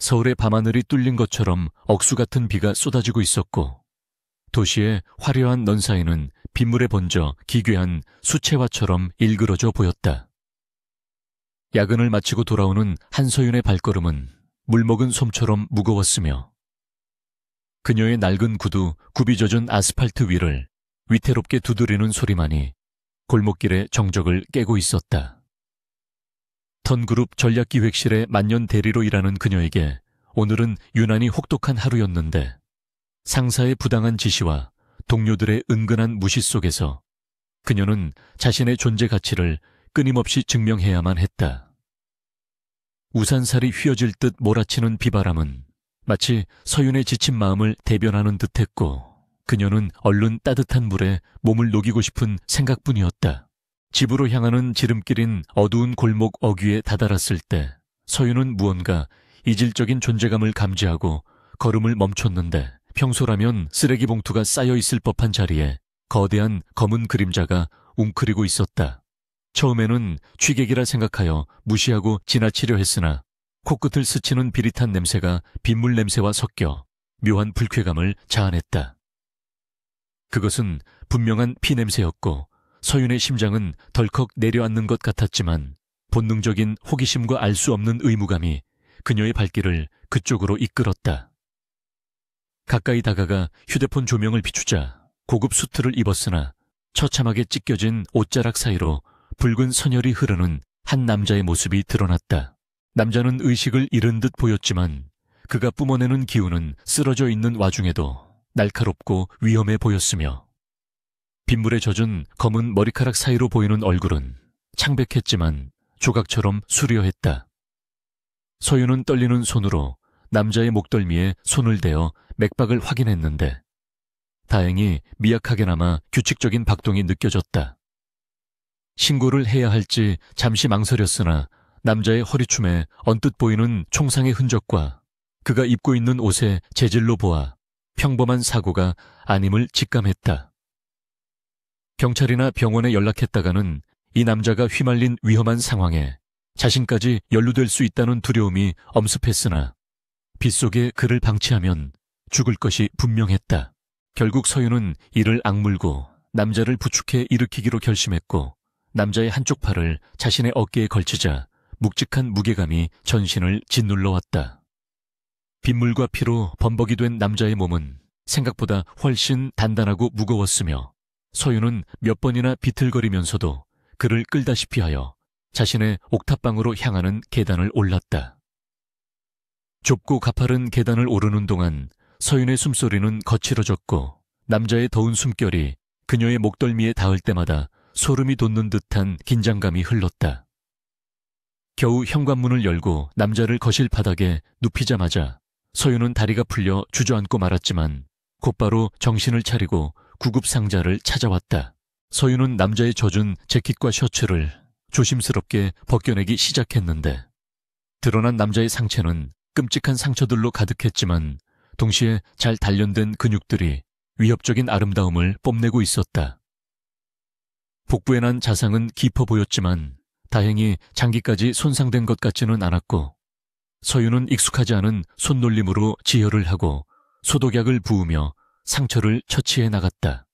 서울의 밤하늘이 뚫린 것처럼 억수 같은 비가 쏟아지고 있었고 도시의 화려한 넌 사이는 빗물에 번져 기괴한 수채화처럼 일그러져 보였다. 야근을 마치고 돌아오는 한서윤의 발걸음은 물먹은 솜처럼 무거웠으며 그녀의 낡은 구두 굽이 젖은 아스팔트 위를 위태롭게 두드리는 소리만이 골목길의 정적을 깨고 있었다. 턴그룹 전략기획실의 만년 대리로 일하는 그녀에게 오늘은 유난히 혹독한 하루였는데 상사의 부당한 지시와 동료들의 은근한 무시 속에서 그녀는 자신의 존재 가치를 끊임없이 증명해야만 했다. 우산살이 휘어질 듯 몰아치는 비바람은 마치 서윤의 지친 마음을 대변하는 듯했고 그녀는 얼른 따뜻한 물에 몸을 녹이고 싶은 생각뿐이었다. 집으로 향하는 지름길인 어두운 골목 어귀에 다다랐을 때 서윤은 무언가 이질적인 존재감을 감지하고 걸음을 멈췄는데 평소라면 쓰레기 봉투가 쌓여 있을 법한 자리에 거대한 검은 그림자가 웅크리고 있었다. 처음에는 취객이라 생각하여 무시하고 지나치려 했으나 코끝을 스치는 비릿한 냄새가 빗물 냄새와 섞여 묘한 불쾌감을 자아냈다. 그것은 분명한 피 냄새였고 서윤의 심장은 덜컥 내려앉는 것 같았지만 본능적인 호기심과 알 수 없는 의무감이 그녀의 발길을 그쪽으로 이끌었다. 가까이 다가가 휴대폰 조명을 비추자 고급 수트를 입었으나 처참하게 찢겨진 옷자락 사이로 붉은 선혈이 흐르는 한 남자의 모습이 드러났다. 남자는 의식을 잃은 듯 보였지만 그가 뿜어내는 기운은 쓰러져 있는 와중에도 날카롭고 위험해 보였으며 빗물에 젖은 검은 머리카락 사이로 보이는 얼굴은 창백했지만 조각처럼 수려했다. 서윤은 떨리는 손으로 남자의 목덜미에 손을 대어 맥박을 확인했는데 다행히 미약하게나마 규칙적인 박동이 느껴졌다. 신고를 해야 할지 잠시 망설였으나 남자의 허리춤에 언뜻 보이는 총상의 흔적과 그가 입고 있는 옷의 재질로 보아 평범한 사고가 아님을 직감했다. 경찰이나 병원에 연락했다가는 이 남자가 휘말린 위험한 상황에 자신까지 연루될 수 있다는 두려움이 엄습했으나 빗속에 그를 방치하면 죽을 것이 분명했다. 결국 서윤은 이를 악물고 남자를 부축해 일으키기로 결심했고 남자의 한쪽 팔을 자신의 어깨에 걸치자 묵직한 무게감이 전신을 짓눌러 왔다. 빗물과 피로 범벅이 된 남자의 몸은 생각보다 훨씬 단단하고 무거웠으며 서윤은 몇 번이나 비틀거리면서도 그를 끌다시피 하여 자신의 옥탑방으로 향하는 계단을 올랐다. 좁고 가파른 계단을 오르는 동안 서윤의 숨소리는 거칠어졌고 남자의 더운 숨결이 그녀의 목덜미에 닿을 때마다 소름이 돋는 듯한 긴장감이 흘렀다. 겨우 현관문을 열고 남자를 거실 바닥에 눕히자마자 서윤은 다리가 풀려 주저앉고 말았지만 곧바로 정신을 차리고 구급 상자를 찾아왔다. 서윤은 남자의 젖은 재킷과 셔츠를 조심스럽게 벗겨내기 시작했는데 드러난 남자의 상체는 끔찍한 상처들로 가득했지만 동시에 잘 단련된 근육들이 위협적인 아름다움을 뽐내고 있었다. 복부에 난 자상은 깊어 보였지만 다행히 장기까지 손상된 것 같지는 않았고 서윤은 익숙하지 않은 손놀림으로 지혈을 하고 소독약을 부으며 상처를 처치해 나갔다.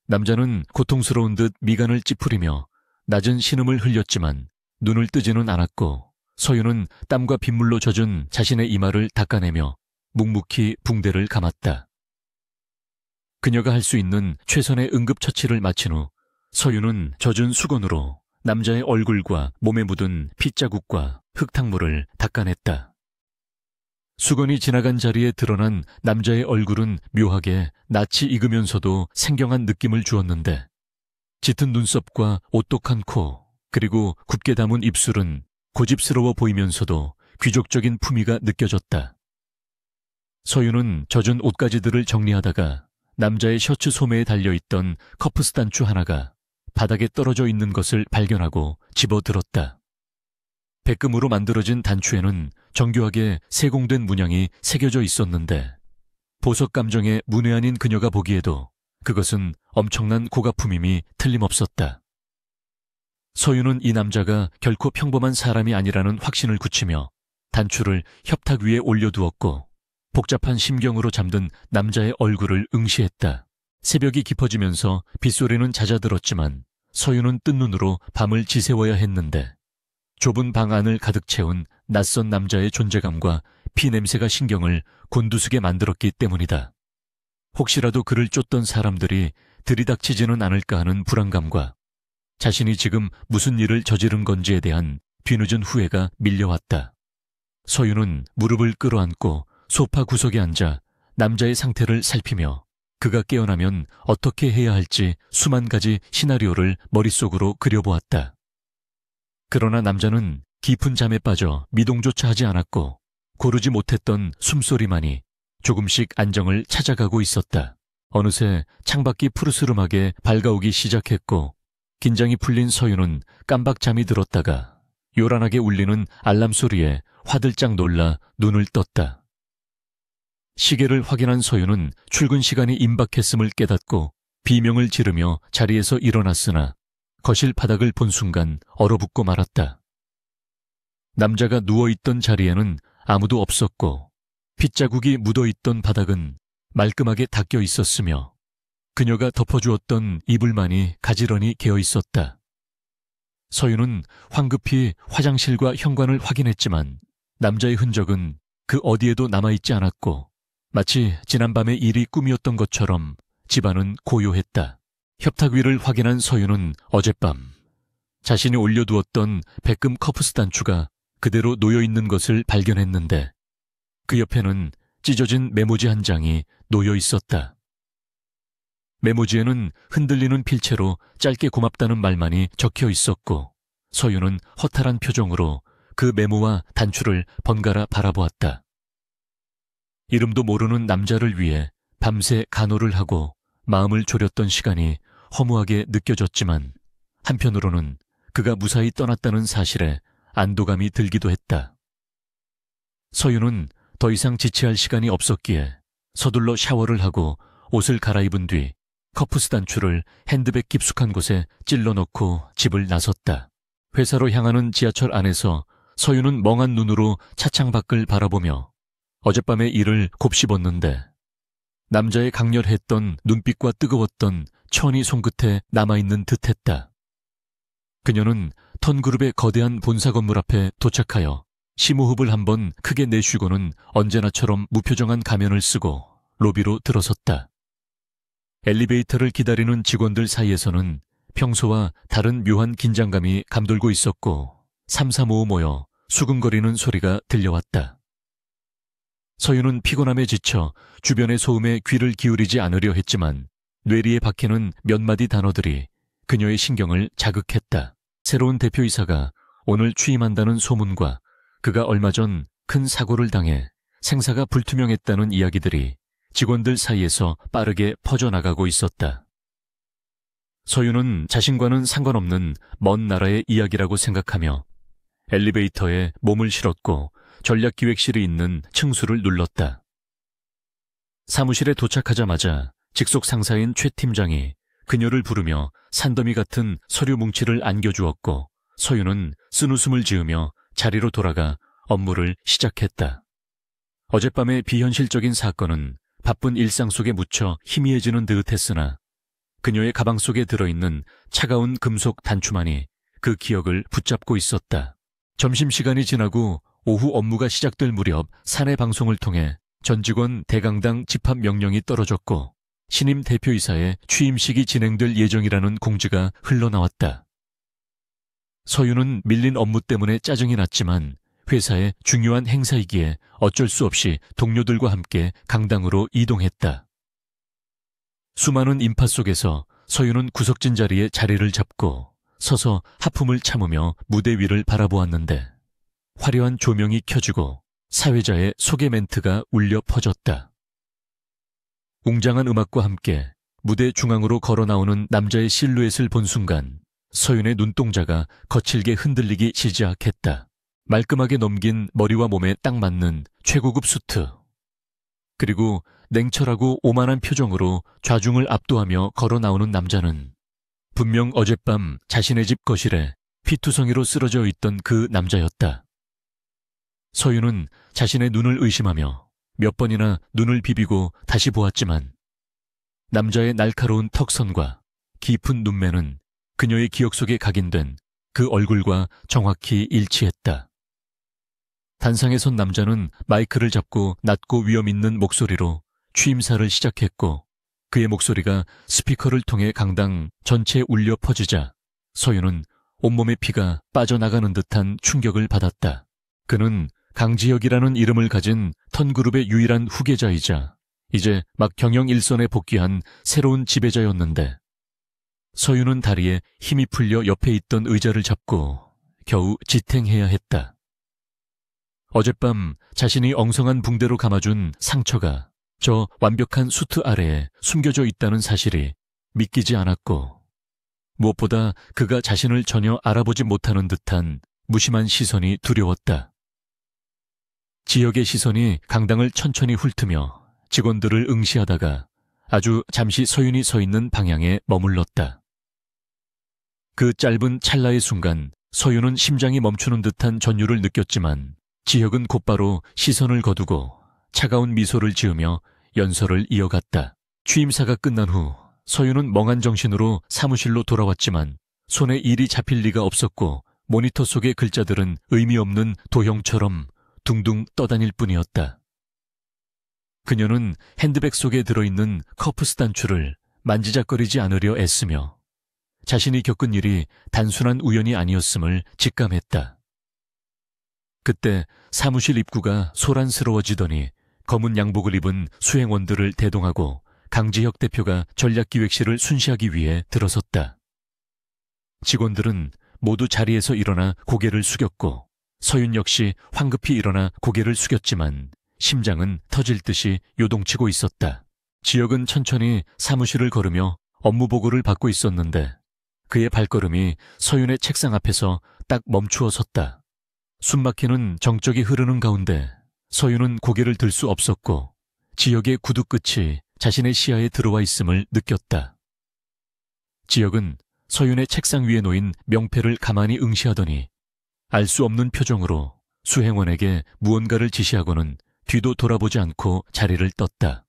남자는 고통스러운 듯 미간을 찌푸리며 낮은 신음을 흘렸지만 눈을 뜨지는 않았고 서윤은 땀과 빗물로 젖은 자신의 이마를 닦아내며 묵묵히 붕대를 감았다. 그녀가 할 수 있는 최선의 응급처치를 마친 후 서윤은 젖은 수건으로 남자의 얼굴과 몸에 묻은 핏자국과 흙탕물을 닦아냈다. 수건이 지나간 자리에 드러난 남자의 얼굴은 묘하게 낯이 익으면서도 생경한 느낌을 주었는데 짙은 눈썹과 오똑한 코 그리고 굽게 담은 입술은 고집스러워 보이면서도 귀족적인 품위가 느껴졌다. 서윤은 젖은 옷가지들을 정리하다가 남자의 셔츠 소매에 달려있던 커프스 단추 하나가 바닥에 떨어져 있는 것을 발견하고 집어들었다. 백금으로 만들어진 단추에는 정교하게 세공된 문양이 새겨져 있었는데 보석 감정의 문외한인 그녀가 보기에도 그것은 엄청난 고가품임이 틀림없었다. 서윤은 이 남자가 결코 평범한 사람이 아니라는 확신을 굳히며 단추를 협탁 위에 올려두었고 복잡한 심경으로 잠든 남자의 얼굴을 응시했다. 새벽이 깊어지면서 빗소리는 잦아들었지만 서윤은 뜬 눈으로 밤을 지새워야 했는데 좁은 방 안을 가득 채운 낯선 남자의 존재감과 피냄새가 신경을 곤두서게 만들었기 때문이다. 혹시라도 그를 쫓던 사람들이 들이닥치지는 않을까 하는 불안감과 자신이 지금 무슨 일을 저지른 건지에 대한 뒤늦은 후회가 밀려왔다. 서윤은 무릎을 끌어안고 소파 구석에 앉아 남자의 상태를 살피며 그가 깨어나면 어떻게 해야 할지 수만 가지 시나리오를 머릿속으로 그려보았다. 그러나 남자는 깊은 잠에 빠져 미동조차 하지 않았고 고르지 못했던 숨소리만이 조금씩 안정을 찾아가고 있었다. 어느새 창밖이 푸르스름하게 밝아오기 시작했고 긴장이 풀린 서윤은 깜박 잠이 들었다가 요란하게 울리는 알람 소리에 화들짝 놀라 눈을 떴다. 시계를 확인한 서윤은 출근 시간이 임박했음을 깨닫고 비명을 지르며 자리에서 일어났으나 거실 바닥을 본 순간 얼어붙고 말았다. 남자가 누워있던 자리에는 아무도 없었고 핏자국이 묻어있던 바닥은 말끔하게 닦여 있었으며 그녀가 덮어주었던 이불만이 가지런히 개어 있었다. 서윤은 황급히 화장실과 현관을 확인했지만 남자의 흔적은 그 어디에도 남아있지 않았고 마치 지난밤의 일이 꿈이었던 것처럼 집안은 고요했다. 협탁 위를 확인한 서윤은 어젯밤 자신이 올려두었던 백금 커프스 단추가 그대로 놓여있는 것을 발견했는데 그 옆에는 찢어진 메모지 한 장이 놓여 있었다. 메모지에는 흔들리는 필체로 짧게 고맙다는 말만이 적혀 있었고 서윤은 허탈한 표정으로 그 메모와 단추를 번갈아 바라보았다. 이름도 모르는 남자를 위해 밤새 간호를 하고 마음을 졸였던 시간이 허무하게 느껴졌지만 한편으로는 그가 무사히 떠났다는 사실에 안도감이 들기도 했다. 서윤은 더 이상 지체할 시간이 없었기에 서둘러 샤워를 하고 옷을 갈아입은 뒤 커프스 단추를 핸드백 깊숙한 곳에 찔러넣고 집을 나섰다. 회사로 향하는 지하철 안에서 서윤은 멍한 눈으로 차창 밖을 바라보며 어젯밤의 일을 곱씹었는데 남자의 강렬했던 눈빛과 뜨거웠던 천이 손끝에 남아있는 듯했다. 그녀는 턴그룹의 거대한 본사 건물 앞에 도착하여 심호흡을 한번 크게 내쉬고는 언제나처럼 무표정한 가면을 쓰고 로비로 들어섰다. 엘리베이터를 기다리는 직원들 사이에서는 평소와 다른 묘한 긴장감이 감돌고 있었고 삼삼오오 모여 수근거리는 소리가 들려왔다. 서윤은 피곤함에 지쳐 주변의 소음에 귀를 기울이지 않으려 했지만 뇌리에 박히는 몇 마디 단어들이 그녀의 신경을 자극했다. 새로운 대표이사가 오늘 취임한다는 소문과 그가 얼마 전 큰 사고를 당해 생사가 불투명했다는 이야기들이 직원들 사이에서 빠르게 퍼져나가고 있었다. 서윤은 자신과는 상관없는 먼 나라의 이야기라고 생각하며 엘리베이터에 몸을 실었고 전략기획실이 있는 층수를 눌렀다. 사무실에 도착하자마자 직속 상사인 최 팀장이 그녀를 부르며 산더미 같은 서류 뭉치를 안겨주었고 서윤은 쓴웃음을 지으며 자리로 돌아가 업무를 시작했다. 어젯밤의 비현실적인 사건은 바쁜 일상 속에 묻혀 희미해지는 듯했으나 그녀의 가방 속에 들어있는 차가운 금속 단추만이 그 기억을 붙잡고 있었다. 점심시간이 지나고 오후 업무가 시작될 무렵 사내 방송을 통해 전 직원 대강당 집합 명령이 떨어졌고 신임 대표이사의 취임식이 진행될 예정이라는 공지가 흘러나왔다. 서윤은 밀린 업무 때문에 짜증이 났지만 회사의 중요한 행사이기에 어쩔 수 없이 동료들과 함께 강당으로 이동했다. 수많은 인파 속에서 서윤은 구석진 자리에 자리를 잡고 서서 하품을 참으며 무대 위를 바라보았는데 화려한 조명이 켜지고 사회자의 소개 멘트가 울려 퍼졌다. 웅장한 음악과 함께 무대 중앙으로 걸어 나오는 남자의 실루엣을 본 순간 서윤의 눈동자가 거칠게 흔들리기 시작했다. 말끔하게 넘긴 머리와 몸에 딱 맞는 최고급 수트. 그리고 냉철하고 오만한 표정으로 좌중을 압도하며 걸어 나오는 남자는 분명 어젯밤 자신의 집 거실에 피투성이로 쓰러져 있던 그 남자였다. 서윤은 자신의 눈을 의심하며 몇 번이나 눈을 비비고 다시 보았지만 남자의 날카로운 턱선과 깊은 눈매는 그녀의 기억 속에 각인된 그 얼굴과 정확히 일치했다. 단상에 선 남자는 마이크를 잡고 낮고 위험 있는 목소리로 취임사를 시작했고 그의 목소리가 스피커를 통해 강당 전체에 울려 퍼지자 서윤은 온몸의 피가 빠져나가는 듯한 충격을 받았다. 그는 강지혁이라는 이름을 가진 턴그룹의 유일한 후계자이자 이제 막 경영 일선에 복귀한 새로운 지배자였는데 서윤은 다리에 힘이 풀려 옆에 있던 의자를 잡고 겨우 지탱해야 했다. 어젯밤 자신이 엉성한 붕대로 감아준 상처가 저 완벽한 수트 아래에 숨겨져 있다는 사실이 믿기지 않았고 무엇보다 그가 자신을 전혀 알아보지 못하는 듯한 무심한 시선이 두려웠다. 지역의 시선이 강당을 천천히 훑으며 직원들을 응시하다가 아주 잠시 서윤이 서 있는 방향에 머물렀다. 그 짧은 찰나의 순간 서윤은 심장이 멈추는 듯한 전율을 느꼈지만 지혁은 곧바로 시선을 거두고 차가운 미소를 지으며 연설을 이어갔다. 취임사가 끝난 후 서윤은 멍한 정신으로 사무실로 돌아왔지만 손에 일이 잡힐 리가 없었고 모니터 속의 글자들은 의미 없는 도형처럼 둥둥 떠다닐 뿐이었다. 그녀는 핸드백 속에 들어있는 커프스 단추를 만지작거리지 않으려 애쓰며 자신이 겪은 일이 단순한 우연이 아니었음을 직감했다. 그때 사무실 입구가 소란스러워지더니 검은 양복을 입은 수행원들을 대동하고 강지혁 대표가 전략기획실을 순시하기 위해 들어섰다. 직원들은 모두 자리에서 일어나 고개를 숙였고 서윤 역시 황급히 일어나 고개를 숙였지만 심장은 터질 듯이 요동치고 있었다. 지혁은 천천히 사무실을 걸으며 업무 보고를 받고 있었는데 그의 발걸음이 서윤의 책상 앞에서 딱 멈추어 섰다. 숨막히는 정적이 흐르는 가운데 서윤은 고개를 들 수 없었고 지혁의 구두 끝이 자신의 시야에 들어와 있음을 느꼈다. 지혁은 서윤의 책상 위에 놓인 명패를 가만히 응시하더니 알 수 없는 표정으로 수행원에게 무언가를 지시하고는 뒤도 돌아보지 않고 자리를 떴다.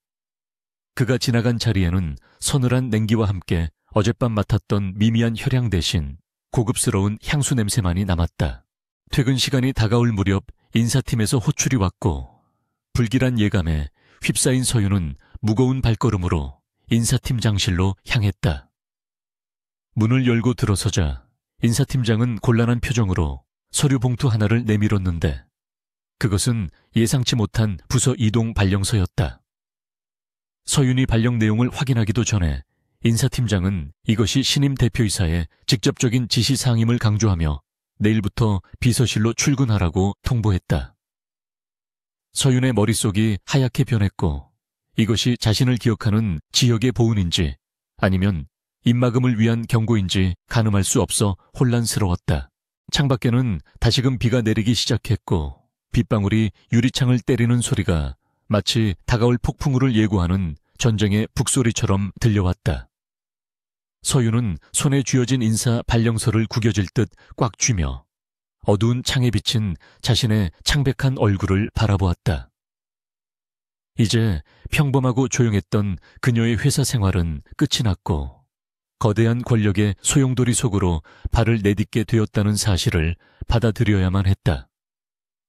그가 지나간 자리에는 서늘한 냉기와 함께 어젯밤 맡았던 미미한 혈향 대신 고급스러운 향수 냄새만이 남았다. 퇴근 시간이 다가올 무렵 인사팀에서 호출이 왔고 불길한 예감에 휩싸인 서윤은 무거운 발걸음으로 인사팀장실로 향했다. 문을 열고 들어서자 인사팀장은 곤란한 표정으로 서류 봉투 하나를 내밀었는데 그것은 예상치 못한 부서 이동 발령서였다. 서윤이 발령 내용을 확인하기도 전에 인사팀장은 이것이 신임 대표이사의 직접적인 지시사항임을 강조하며 내일부터 비서실로 출근하라고 통보했다. 서윤의 머릿속이 하얗게 변했고 이것이 자신을 기억하는 지역의 보은인지 아니면 입막음을 위한 경고인지 가늠할 수 없어 혼란스러웠다. 창밖에는 다시금 비가 내리기 시작했고 빗방울이 유리창을 때리는 소리가 마치 다가올 폭풍우를 예고하는 전쟁의 북소리처럼 들려왔다. 서윤은 손에 쥐어진 인사 발령서를 구겨질 듯 꽉 쥐며 어두운 창에 비친 자신의 창백한 얼굴을 바라보았다. 이제 평범하고 조용했던 그녀의 회사 생활은 끝이 났고 거대한 권력의 소용돌이 속으로 발을 내딛게 되었다는 사실을 받아들여야만 했다.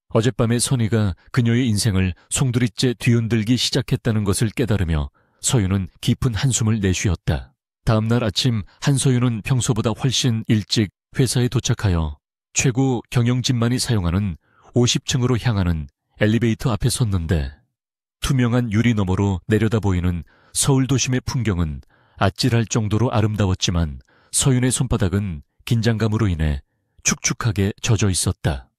어젯밤의 선의가 그녀의 인생을 송두리째 뒤흔들기 시작했다는 것을 깨달으며 서윤은 깊은 한숨을 내쉬었다. 다음 날 아침 한서윤은 평소보다 훨씬 일찍 회사에 도착하여 최고 경영진만이 사용하는 50층으로 향하는 엘리베이터 앞에 섰는데 투명한 유리 너머로 내려다 보이는 서울 도심의 풍경은 아찔할 정도로 아름다웠지만 서윤의 손바닥은 긴장감으로 인해 축축하게 젖어 있었다.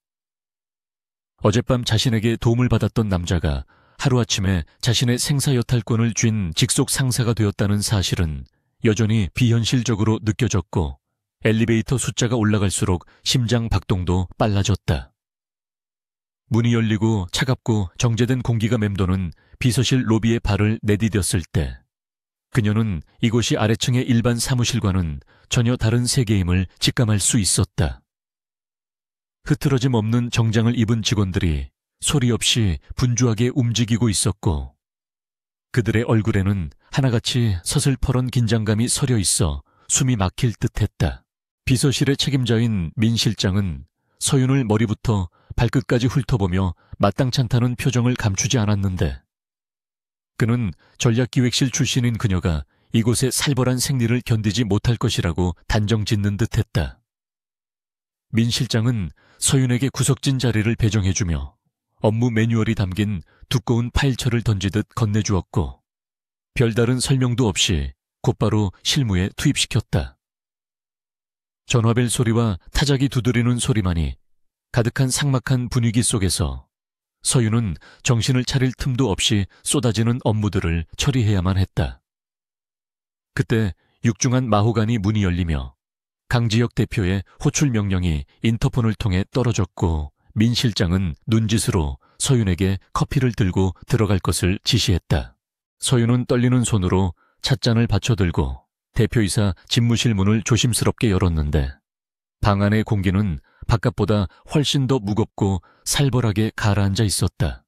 어젯밤 자신에게 도움을 받았던 남자가 하루아침에 자신의 생사여탈권을 쥔 직속 상사가 되었다는 사실은 여전히 비현실적으로 느껴졌고 엘리베이터 숫자가 올라갈수록 심장 박동도 빨라졌다. 문이 열리고 차갑고 정제된 공기가 맴도는 비서실 로비에 발을 내디뎠을 때 그녀는 이곳이 아래층의 일반 사무실과는 전혀 다른 세계임을 직감할 수 있었다. 흐트러짐 없는 정장을 입은 직원들이 소리 없이 분주하게 움직이고 있었고 그들의 얼굴에는 하나같이 서슬퍼런 긴장감이 서려 있어 숨이 막힐 듯했다. 비서실의 책임자인 민 실장은 서윤을 머리부터 발끝까지 훑어보며 마땅찮다는 표정을 감추지 않았는데 그는 전략기획실 출신인 그녀가 이곳의 살벌한 생리를 견디지 못할 것이라고 단정짓는 듯했다. 민 실장은 서윤에게 구석진 자리를 배정해주며 업무 매뉴얼이 담긴 두꺼운 파일철을 던지듯 건네주었고 별다른 설명도 없이 곧바로 실무에 투입시켰다. 전화벨 소리와 타자기 두드리는 소리만이 가득한 삭막한 분위기 속에서 서윤은 정신을 차릴 틈도 없이 쏟아지는 업무들을 처리해야만 했다. 그때 육중한 마호간이 문이 열리며 강지혁 대표의 호출 명령이 인터폰을 통해 떨어졌고 민 실장은 눈짓으로 서윤에게 커피를 들고 들어갈 것을 지시했다. 서윤은 떨리는 손으로 찻잔을 받쳐들고 대표이사 집무실 문을 조심스럽게 열었는데 방 안의 공기는 바깥보다 훨씬 더 무겁고 살벌하게 가라앉아 있었다.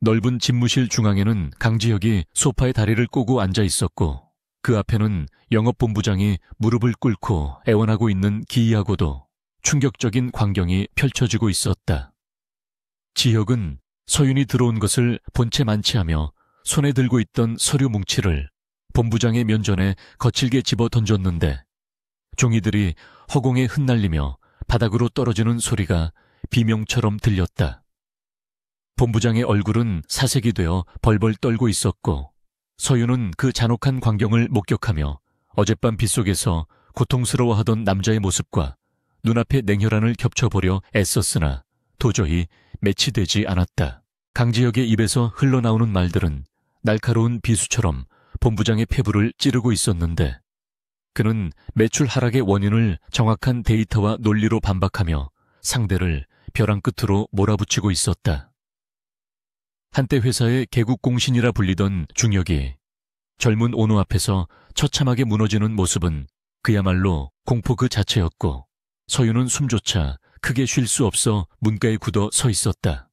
넓은 집무실 중앙에는 강지혁이 소파에 다리를 꼬고 앉아 있었고 그 앞에는 영업본부장이 무릎을 꿇고 애원하고 있는 기이하고도 충격적인 광경이 펼쳐지고 있었다. 지혁은 서윤이 들어온 것을 본체 만취하며 손에 들고 있던 서류 뭉치를 본부장의 면전에 거칠게 집어 던졌는데 종이들이 허공에 흩날리며 바닥으로 떨어지는 소리가 비명처럼 들렸다. 본부장의 얼굴은 사색이 되어 벌벌 떨고 있었고 서윤은 그 잔혹한 광경을 목격하며 어젯밤 빗속에서 고통스러워하던 남자의 모습과 눈앞의 냉혈한을 겹쳐보려 애썼으나 도저히 매치되지 않았다. 강지혁의 입에서 흘러나오는 말들은 날카로운 비수처럼 본부장의 폐부를 찌르고 있었는데 그는 매출 하락의 원인을 정확한 데이터와 논리로 반박하며 상대를 벼랑 끝으로 몰아붙이고 있었다. 한때 회사의 개국공신이라 불리던 중혁이 젊은 오너 앞에서 처참하게 무너지는 모습은 그야말로 공포 그 자체였고 서윤은 숨조차 크게 쉴 수 없어 문가에 굳어 서 있었다.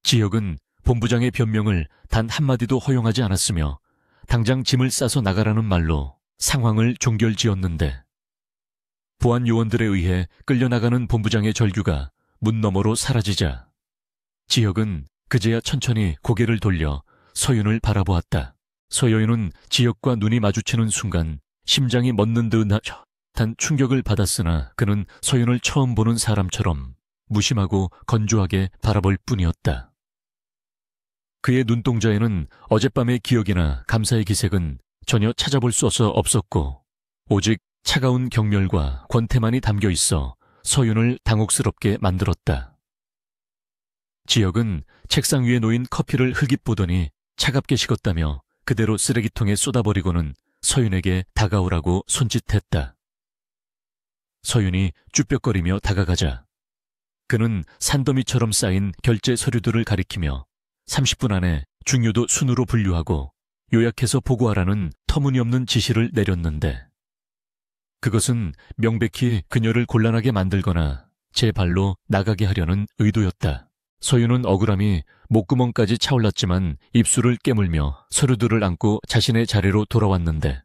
지혁은 본부장의 변명을 단 한마디도 허용하지 않았으며 당장 짐을 싸서 나가라는 말로 상황을 종결지었는데 보안 요원들에 의해 끌려나가는 본부장의 절규가 문 너머로 사라지자 지혁은 그제야 천천히 고개를 돌려 서윤을 바라보았다. 서윤은 지혁과 눈이 마주치는 순간 심장이 멎는 듯한 충격을 받았으나 그는 서윤을 처음 보는 사람처럼 무심하고 건조하게 바라볼 뿐이었다. 그의 눈동자에는 어젯밤의 기억이나 감사의 기색은 전혀 찾아볼 수 없었고 오직 차가운 경멸과 권태만이 담겨 있어 서윤을 당혹스럽게 만들었다. 지혁은 책상 위에 놓인 커피를 흘깃 보더니 차갑게 식었다며 그대로 쓰레기통에 쏟아버리고는 서윤에게 다가오라고 손짓했다. 서윤이 쭈뼛거리며 다가가자 그는 산더미처럼 쌓인 결제 서류들을 가리키며 30분 안에 중요도 순으로 분류하고 요약해서 보고하라는 터무니없는 지시를 내렸는데 그것은 명백히 그녀를 곤란하게 만들거나 제 발로 나가게 하려는 의도였다. 서윤은 억울함이 목구멍까지 차올랐지만 입술을 깨물며 서류들을 안고 자신의 자리로 돌아왔는데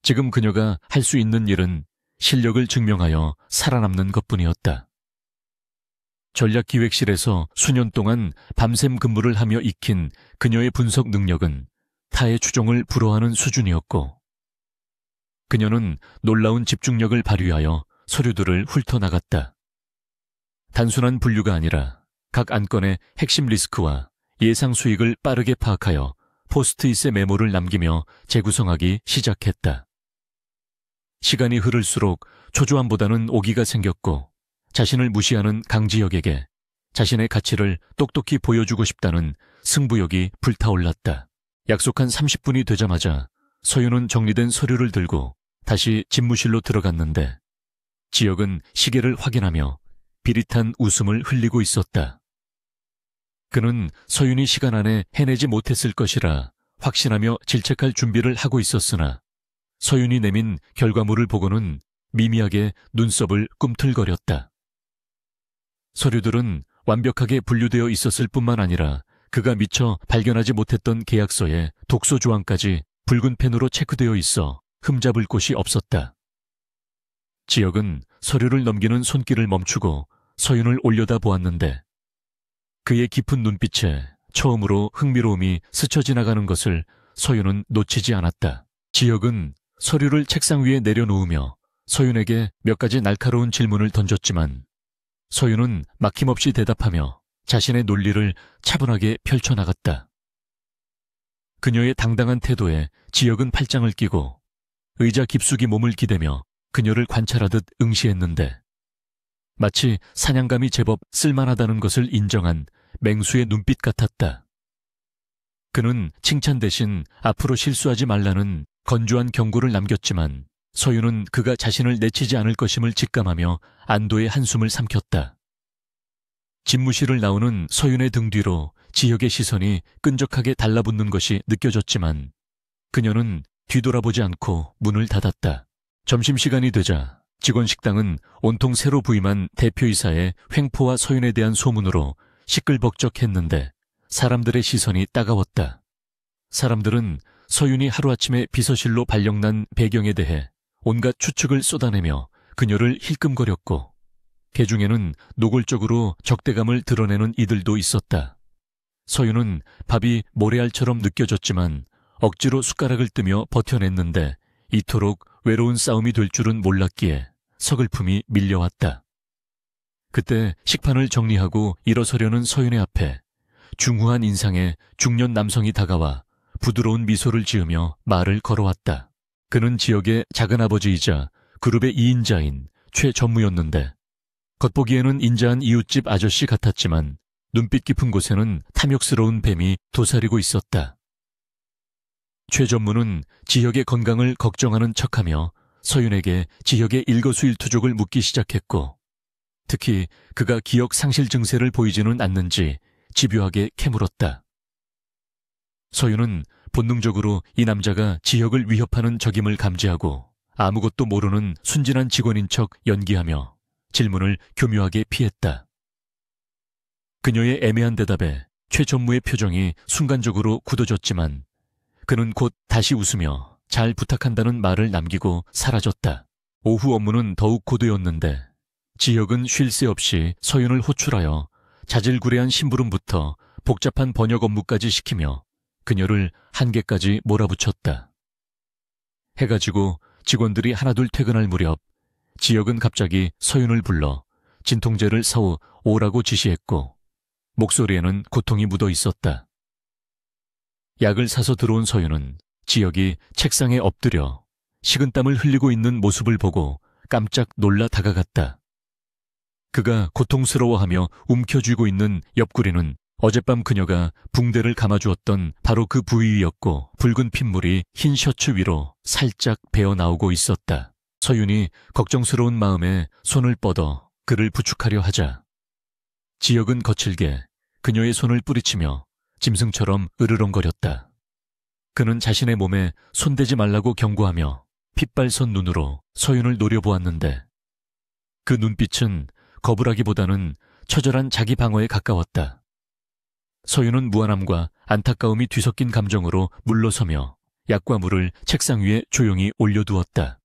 지금 그녀가 할 수 있는 일은 실력을 증명하여 살아남는 것뿐이었다. 전략기획실에서 수년 동안 밤샘 근무를 하며 익힌 그녀의 분석 능력은 타의 추종을 불허하는 수준이었고 그녀는 놀라운 집중력을 발휘하여 서류들을 훑어나갔다. 단순한 분류가 아니라 각 안건의 핵심 리스크와 예상 수익을 빠르게 파악하여 포스트잇에 메모를 남기며 재구성하기 시작했다. 시간이 흐를수록 초조함보다는 오기가 생겼고 자신을 무시하는 강지혁에게 자신의 가치를 똑똑히 보여주고 싶다는 승부욕이 불타올랐다. 약속한 30분이 되자마자 서윤은 정리된 서류를 들고 다시 집무실로 들어갔는데 지혁은 시계를 확인하며 비릿한 웃음을 흘리고 있었다. 그는 서윤이 시간 안에 해내지 못했을 것이라 확신하며 질책할 준비를 하고 있었으나 서윤이 내민 결과물을 보고는 미미하게 눈썹을 꿈틀거렸다. 서류들은 완벽하게 분류되어 있었을 뿐만 아니라 그가 미처 발견하지 못했던 계약서에 독소 조항까지 붉은 펜으로 체크되어 있어 흠잡을 곳이 없었다. 지혁은 서류를 넘기는 손길을 멈추고 서윤을 올려다 보았는데 그의 깊은 눈빛에 처음으로 흥미로움이 스쳐 지나가는 것을 서윤은 놓치지 않았다. 지혁은 서류를 책상 위에 내려놓으며 서윤에게 몇 가지 날카로운 질문을 던졌지만 서윤은 막힘없이 대답하며 자신의 논리를 차분하게 펼쳐나갔다. 그녀의 당당한 태도에 지혁은 팔짱을 끼고 의자 깊숙이 몸을 기대며 그녀를 관찰하듯 응시했는데 마치 사냥감이 제법 쓸만하다는 것을 인정한 맹수의 눈빛 같았다. 그는 칭찬 대신 앞으로 실수하지 말라는 건조한 경고를 남겼지만 서윤은 그가 자신을 내치지 않을 것임을 직감하며 안도의 한숨을 삼켰다. 집무실을 나오는 서윤의 등 뒤로 지혁의 시선이 끈적하게 달라붙는 것이 느껴졌지만 그녀는 뒤돌아보지 않고 문을 닫았다. 점심시간이 되자 직원 식당은 온통 새로 부임한 대표이사의 횡포와 서윤에 대한 소문으로 시끌벅적했는데 사람들의 시선이 따가웠다. 사람들은 서윤이 하루아침에 비서실로 발령난 배경에 대해 온갖 추측을 쏟아내며 그녀를 힐끔거렸고 개 중에는 노골적으로 적대감을 드러내는 이들도 있었다. 서윤은 밥이 모래알처럼 느껴졌지만 억지로 숟가락을 뜨며 버텨냈는데 이토록 외로운 싸움이 될 줄은 몰랐기에 서글픔이 밀려왔다. 그때 식판을 정리하고 일어서려는 서윤의 앞에 중후한 인상의 중년 남성이 다가와 부드러운 미소를 지으며 말을 걸어왔다. 그는 지역의 작은아버지이자 그룹의 2인자인 최전무였는데 겉보기에는 인자한 이웃집 아저씨 같았지만 눈빛 깊은 곳에는 탐욕스러운 뱀이 도사리고 있었다. 최전무는 지혁의 건강을 걱정하는 척하며 서윤에게 지혁의 일거수일투족을 묻기 시작했고 특히 그가 기억 상실 증세를 보이지는 않는지 집요하게 캐물었다. 서윤은 본능적으로 이 남자가 지혁을 위협하는 적임을 감지하고 아무것도 모르는 순진한 직원인 척 연기하며 질문을 교묘하게 피했다. 그녀의 애매한 대답에 최 전무의 표정이 순간적으로 굳어졌지만 그는 곧 다시 웃으며 잘 부탁한다는 말을 남기고 사라졌다. 오후 업무는 더욱 고되었는데 지혁은 쉴 새 없이 서윤을 호출하여 자질구레한 심부름부터 복잡한 번역 업무까지 시키며 그녀를 한계까지 몰아붙였다. 해가 지고 직원들이 하나둘 퇴근할 무렵 지혁은 갑자기 서윤을 불러 진통제를 사오라고 지시했고 목소리에는 고통이 묻어 있었다. 약을 사서 들어온 서윤은 지혁이 책상에 엎드려 식은땀을 흘리고 있는 모습을 보고 깜짝 놀라 다가갔다. 그가 고통스러워하며 움켜쥐고 있는 옆구리는 어젯밤 그녀가 붕대를 감아주었던 바로 그 부위였고 붉은 핏물이 흰 셔츠 위로 살짝 배어나오고 있었다. 서윤이 걱정스러운 마음에 손을 뻗어 그를 부축하려 하자 지혁은 거칠게 그녀의 손을 뿌리치며 짐승처럼 으르렁거렸다. 그는 자신의 몸에 손대지 말라고 경고하며 핏발선 눈으로 서윤을 노려보았는데 그 눈빛은 거부라기보다는 처절한 자기 방어에 가까웠다. 서윤은 무안함과 안타까움이 뒤섞인 감정으로 물러서며 약과 물을 책상 위에 조용히 올려두었다.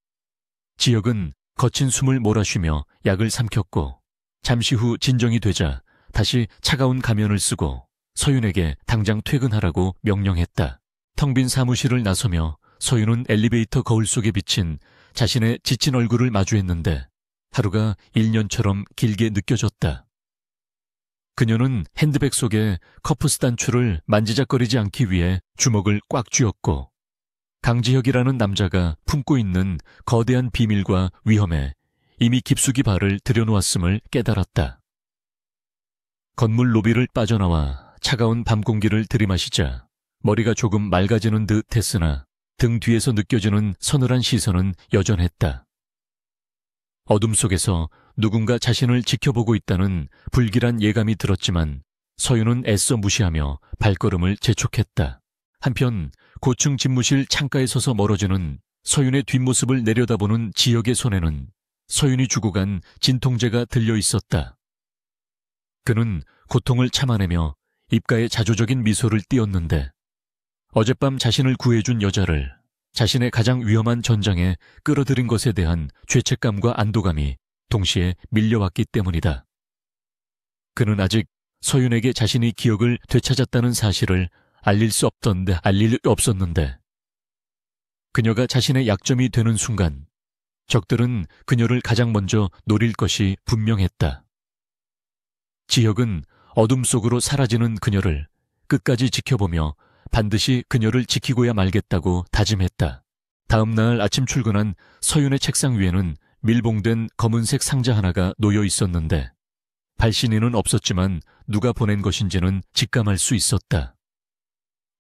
지혁은 거친 숨을 몰아쉬며 약을 삼켰고 잠시 후 진정이 되자 다시 차가운 가면을 쓰고 서윤에게 당장 퇴근하라고 명령했다. 텅 빈 사무실을 나서며 서윤은 엘리베이터 거울 속에 비친 자신의 지친 얼굴을 마주했는데 하루가 1년처럼 길게 느껴졌다. 그녀는 핸드백 속에 커프스 단추를 만지작거리지 않기 위해 주먹을 꽉 쥐었고 강지혁이라는 남자가 품고 있는 거대한 비밀과 위험에 이미 깊숙이 발을 들여놓았음을 깨달았다. 건물 로비를 빠져나와 차가운 밤 공기를 들이마시자 머리가 조금 맑아지는 듯 했으나 등 뒤에서 느껴지는 서늘한 시선은 여전했다. 어둠 속에서 누군가 자신을 지켜보고 있다는 불길한 예감이 들었지만 서윤은 애써 무시하며 발걸음을 재촉했다. 한편 고층 집무실 창가에 서서 멀어지는 서윤의 뒷모습을 내려다보는 지혁의 손에는 서윤이 주고 간 진통제가 들려 있었다. 그는 고통을 참아내며 입가에 자조적인 미소를 띄었는데 어젯밤 자신을 구해준 여자를 자신의 가장 위험한 전장에 끌어들인 것에 대한 죄책감과 안도감이 동시에 밀려왔기 때문이다. 그는 아직 서윤에게 자신이 기억을 되찾았다는 사실을 알릴 수 없었는데 그녀가 자신의 약점이 되는 순간 적들은 그녀를 가장 먼저 노릴 것이 분명했다. 지혁은 어둠 속으로 사라지는 그녀를 끝까지 지켜보며 반드시 그녀를 지키고야 말겠다고 다짐했다. 다음 날 아침 출근한 서윤의 책상 위에는 밀봉된 검은색 상자 하나가 놓여 있었는데 발신인은 없었지만 누가 보낸 것인지는 직감할 수 있었다.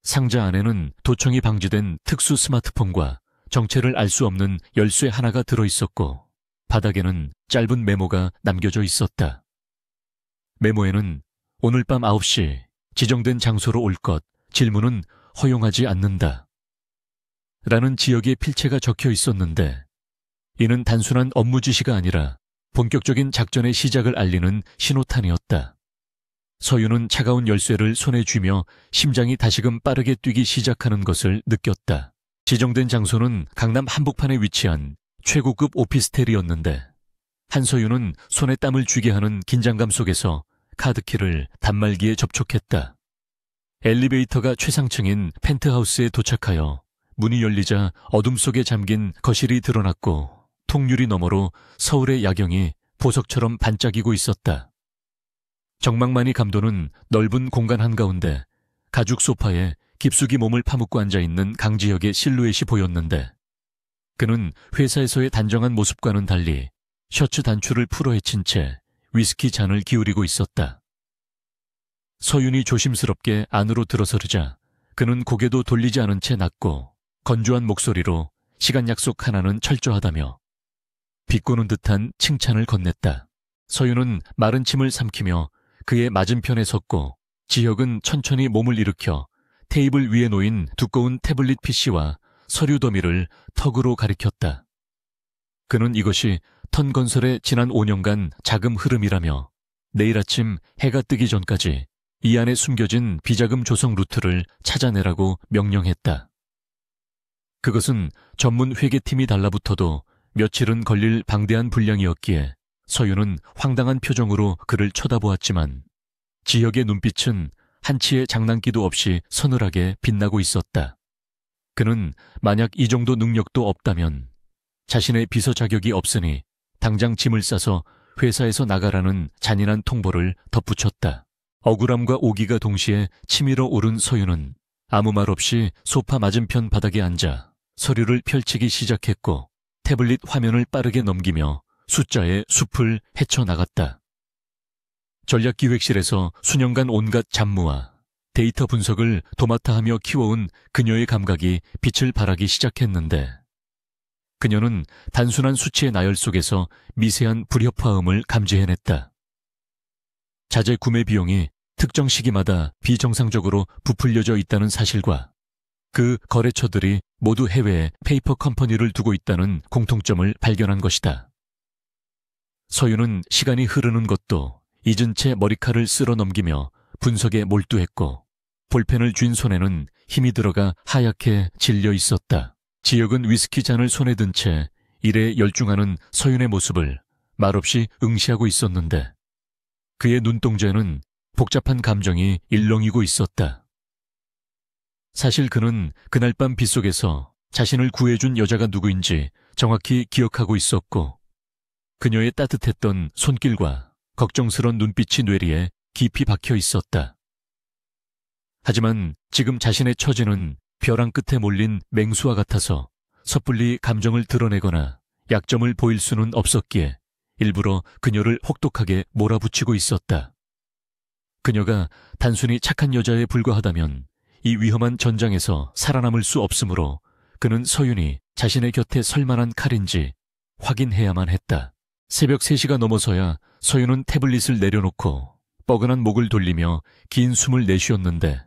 상자 안에는 도청이 방지된 특수 스마트폰과 정체를 알 수 없는 열쇠 하나가 들어있었고 바닥에는 짧은 메모가 남겨져 있었다. 메모에는 오늘 밤 9시 지정된 장소로 올 것, 질문은 허용하지 않는다. 라는 지역의 필체가 적혀 있었는데 이는 단순한 업무 지시가 아니라 본격적인 작전의 시작을 알리는 신호탄이었다. 서윤은 차가운 열쇠를 손에 쥐며 심장이 다시금 빠르게 뛰기 시작하는 것을 느꼈다. 지정된 장소는 강남 한복판에 위치한 최고급 오피스텔이었는데 한서윤은 손에 땀을 쥐게 하는 긴장감 속에서 카드키를 단말기에 접촉했다. 엘리베이터가 최상층인 펜트하우스에 도착하여 문이 열리자 어둠 속에 잠긴 거실이 드러났고 통유리 너머로 서울의 야경이 보석처럼 반짝이고 있었다. 정막만이 감도는 넓은 공간 한가운데 가죽 소파에 깊숙이 몸을 파묻고 앉아있는 강지혁의 실루엣이 보였는데 그는 회사에서의 단정한 모습과는 달리 셔츠 단추를 풀어헤친 채 위스키 잔을 기울이고 있었다. 서윤이 조심스럽게 안으로 들어서르자 그는 고개도 돌리지 않은 채 낮고 건조한 목소리로 시간 약속 하나는 철저하다며 비꼬는 듯한 칭찬을 건넸다. 서윤은 마른 침을 삼키며 그의 맞은편에 섰고 지혁은 천천히 몸을 일으켜 테이블 위에 놓인 두꺼운 태블릿 PC와 서류 더미를 턱으로 가리켰다. 그는 이것이 턴건설의 지난 5년간 자금 흐름이라며 내일 아침 해가 뜨기 전까지 이 안에 숨겨진 비자금 조성 루트를 찾아내라고 명령했다. 그것은 전문 회계팀이 달라붙어도 며칠은 걸릴 방대한 분량이었기에 서윤은 황당한 표정으로 그를 쳐다보았지만 지혁의 눈빛은 한치의 장난기도 없이 서늘하게 빛나고 있었다. 그는 만약 이 정도 능력도 없다면 자신의 비서 자격이 없으니 당장 짐을 싸서 회사에서 나가라는 잔인한 통보를 덧붙였다. 억울함과 오기가 동시에 치밀어 오른 서윤은 아무 말 없이 소파 맞은편 바닥에 앉아 서류를 펼치기 시작했고 태블릿 화면을 빠르게 넘기며 숫자의 숲을 헤쳐나갔다. 전략기획실에서 수년간 온갖 잡무와 데이터 분석을 도맡아 하며 키워온 그녀의 감각이 빛을 발하기 시작했는데 그녀는 단순한 수치의 나열 속에서 미세한 불협화음을 감지해냈다. 자재 구매 비용이 특정 시기마다 비정상적으로 부풀려져 있다는 사실과 그 거래처들이 모두 해외에 페이퍼 컴퍼니를 두고 있다는 공통점을 발견한 것이다. 서윤은 시간이 흐르는 것도 잊은 채 머리칼을 쓸어 넘기며 분석에 몰두했고 볼펜을 쥔 손에는 힘이 들어가 하얗게 질려 있었다. 지혁은 위스키 잔을 손에 든 채 일에 열중하는 서윤의 모습을 말없이 응시하고 있었는데 그의 눈동자에는 복잡한 감정이 일렁이고 있었다. 사실 그는 그날 밤 빗속에서 자신을 구해준 여자가 누구인지 정확히 기억하고 있었고 그녀의 따뜻했던 손길과 걱정스런 눈빛이 뇌리에 깊이 박혀 있었다. 하지만 지금 자신의 처지는 벼랑 끝에 몰린 맹수와 같아서 섣불리 감정을 드러내거나 약점을 보일 수는 없었기에 일부러 그녀를 혹독하게 몰아붙이고 있었다. 그녀가 단순히 착한 여자에 불과하다면 이 위험한 전장에서 살아남을 수 없으므로 그는 서윤이 자신의 곁에 설 만한 칼인지 확인해야만 했다. 새벽 3시가 넘어서야 서윤은 태블릿을 내려놓고 뻐근한 목을 돌리며 긴 숨을 내쉬었는데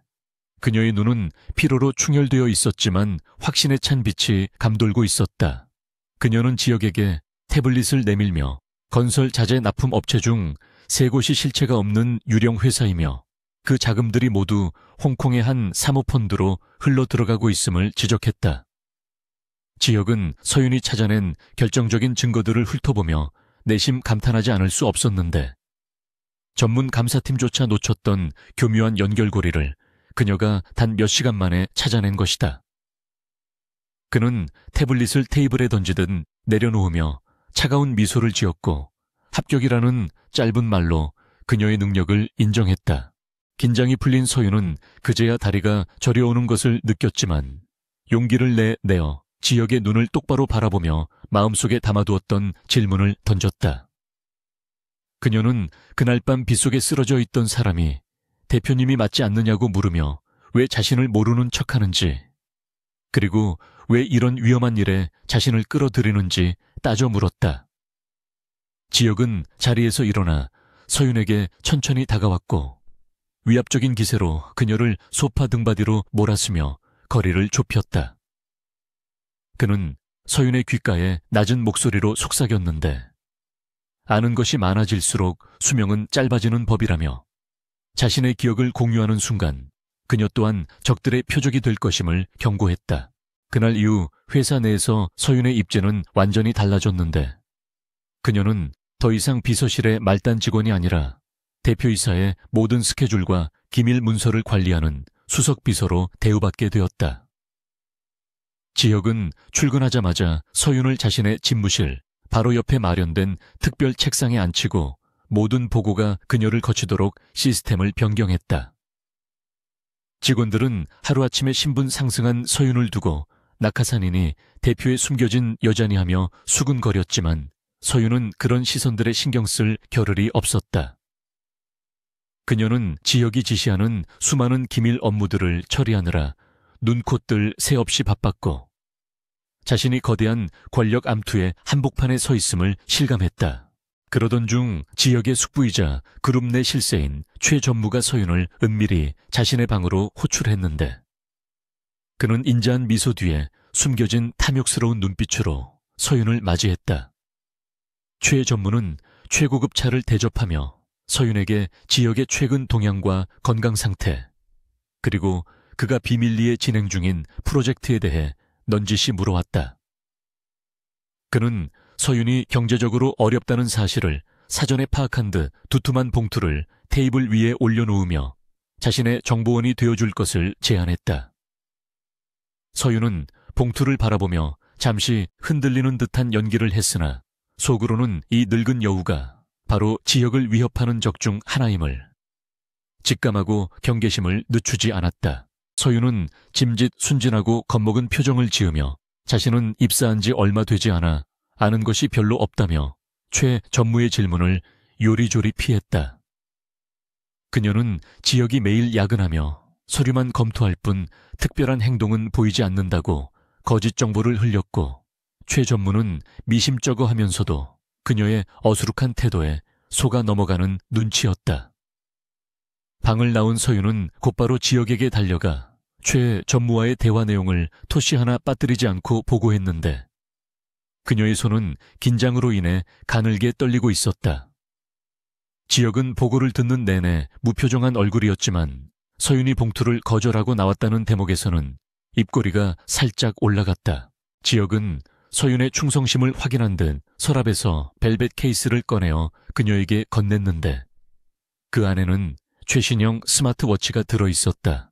그녀의 눈은 피로로 충혈되어 있었지만 확신에 찬 빛이 감돌고 있었다. 그녀는 지혁에게 태블릿을 내밀며 건설 자재 납품 업체 중 세 곳이 실체가 없는 유령 회사이며 그 자금들이 모두 홍콩의 한 사모펀드로 흘러 들어가고 있음을 지적했다. 지혁은 서윤이 찾아낸 결정적인 증거들을 훑어보며 내심 감탄하지 않을 수 없었는데 전문 감사팀조차 놓쳤던 교묘한 연결고리를 그녀가 단 몇 시간 만에 찾아낸 것이다. 그는 태블릿을 테이블에 던지듯 내려놓으며 차가운 미소를 지었고 합격이라는 짧은 말로 그녀의 능력을 인정했다. 긴장이 풀린 서윤은 그제야 다리가 저려오는 것을 느꼈지만 용기를 내어 지혁의 눈을 똑바로 바라보며 마음속에 담아두었던 질문을 던졌다. 그녀는 그날 밤 빗속에 쓰러져 있던 사람이 대표님이 맞지 않느냐고 물으며 왜 자신을 모르는 척하는지, 그리고 왜 이런 위험한 일에 자신을 끌어들이는지 따져 물었다. 지혁은 자리에서 일어나 서윤에게 천천히 다가왔고 위압적인 기세로 그녀를 소파 등받이로 몰았으며 거리를 좁혔다. 그는 서윤의 귓가에 낮은 목소리로 속삭였는데 아는 것이 많아질수록 수명은 짧아지는 법이라며 자신의 기억을 공유하는 순간 그녀 또한 적들의 표적이 될 것임을 경고했다. 그날 이후 회사 내에서 서윤의 입지는 완전히 달라졌는데 그녀는 더 이상 비서실의 말단 직원이 아니라 대표이사의 모든 스케줄과 기밀 문서를 관리하는 수석 비서로 대우받게 되었다. 지혁은 출근하자마자 서윤을 자신의 집무실 바로 옆에 마련된 특별 책상에 앉히고 모든 보고가 그녀를 거치도록 시스템을 변경했다. 직원들은 하루아침에 신분 상승한 서윤을 두고 낙하산이니 대표에 숨겨진 여자니 하며 수근거렸지만 서윤은 그런 시선들에 신경 쓸 겨를이 없었다. 그녀는 지혁이 지시하는 수많은 기밀 업무들을 처리하느라 눈콧들 새 없이 바빴고 자신이 거대한 권력 암투의 한복판에 서 있음을 실감했다. 그러던 중 지혁의 숙부이자 그룹 내 실세인 최 전무가 서윤을 은밀히 자신의 방으로 호출했는데 그는 인자한 미소 뒤에 숨겨진 탐욕스러운 눈빛으로 서윤을 맞이했다. 최 전무는 최고급 차를 대접하며 서윤에게 지역의 최근 동향과 건강 상태, 그리고 그가 비밀리에 진행 중인 프로젝트에 대해 넌지시 물어왔다. 그는 서윤이 경제적으로 어렵다는 사실을 사전에 파악한 듯 두툼한 봉투를 테이블 위에 올려놓으며 자신의 정보원이 되어줄 것을 제안했다. 서윤은 봉투를 바라보며 잠시 흔들리는 듯한 연기를 했으나 속으로는 이 늙은 여우가 바로 지역을 위협하는 적 중 하나임을 직감하고 경계심을 늦추지 않았다. 서윤은 짐짓 순진하고 겁먹은 표정을 지으며 자신은 입사한 지 얼마 되지 않아 아는 것이 별로 없다며 최 전무의 질문을 요리조리 피했다. 그녀는 지역이 매일 야근하며 서류만 검토할 뿐 특별한 행동은 보이지 않는다고 거짓 정보를 흘렸고 최 전무는 미심쩍어 하면서도 그녀의 어수룩한 태도에 속아 넘어가는 눈치였다. 방을 나온 서윤은 곧바로 지역에게 달려가 최 전무와의 대화 내용을 토시 하나 빠뜨리지 않고 보고했는데 그녀의 손은 긴장으로 인해 가늘게 떨리고 있었다. 지역은 보고를 듣는 내내 무표정한 얼굴이었지만 서윤이 봉투를 거절하고 나왔다는 대목에서는 입꼬리가 살짝 올라갔다. 지역은 서윤의 충성심을 확인한 듯 서랍에서 벨벳 케이스를 꺼내어 그녀에게 건넸는데 그 안에는 최신형 스마트워치가 들어있었다.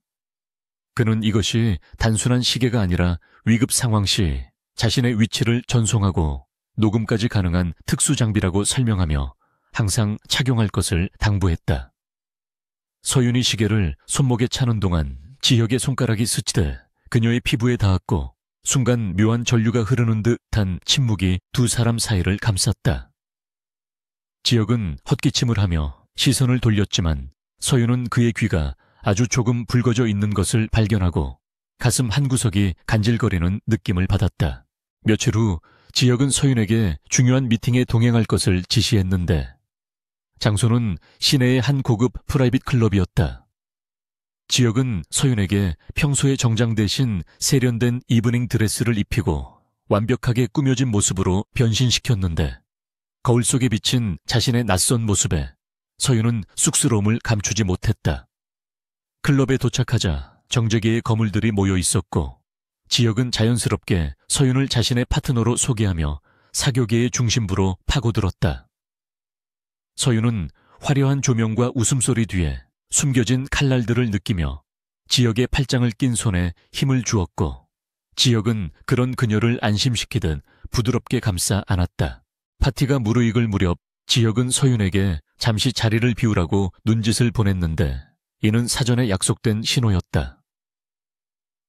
그는 이것이 단순한 시계가 아니라 위급 상황 시 자신의 위치를 전송하고 녹음까지 가능한 특수 장비라고 설명하며 항상 착용할 것을 당부했다. 서윤이 시계를 손목에 차는 동안 지혁의 손가락이 스치듯 그녀의 피부에 닿았고 순간 묘한 전류가 흐르는 듯한 침묵이 두 사람 사이를 감쌌다. 지혁은 헛기침을 하며 시선을 돌렸지만 서윤은 그의 귀가 아주 조금 붉어져 있는 것을 발견하고 가슴 한구석이 간질거리는 느낌을 받았다. 며칠 후 지혁은 서윤에게 중요한 미팅에 동행할 것을 지시했는데 장소는 시내의 한 고급 프라이빗 클럽이었다. 지혁은 서윤에게 평소의 정장 대신 세련된 이브닝 드레스를 입히고 완벽하게 꾸며진 모습으로 변신시켰는데 거울 속에 비친 자신의 낯선 모습에 서윤은 쑥스러움을 감추지 못했다. 클럽에 도착하자 정재계의 거물들이 모여 있었고 지혁은 자연스럽게 서윤을 자신의 파트너로 소개하며 사교계의 중심부로 파고들었다. 서윤은 화려한 조명과 웃음소리 뒤에 숨겨진 칼날들을 느끼며 지혁의 팔짱을 낀 손에 힘을 주었고 지혁은 그런 그녀를 안심시키듯 부드럽게 감싸 안았다. 파티가 무르익을 무렵 지혁은 서윤에게 잠시 자리를 비우라고 눈짓을 보냈는데 이는 사전에 약속된 신호였다.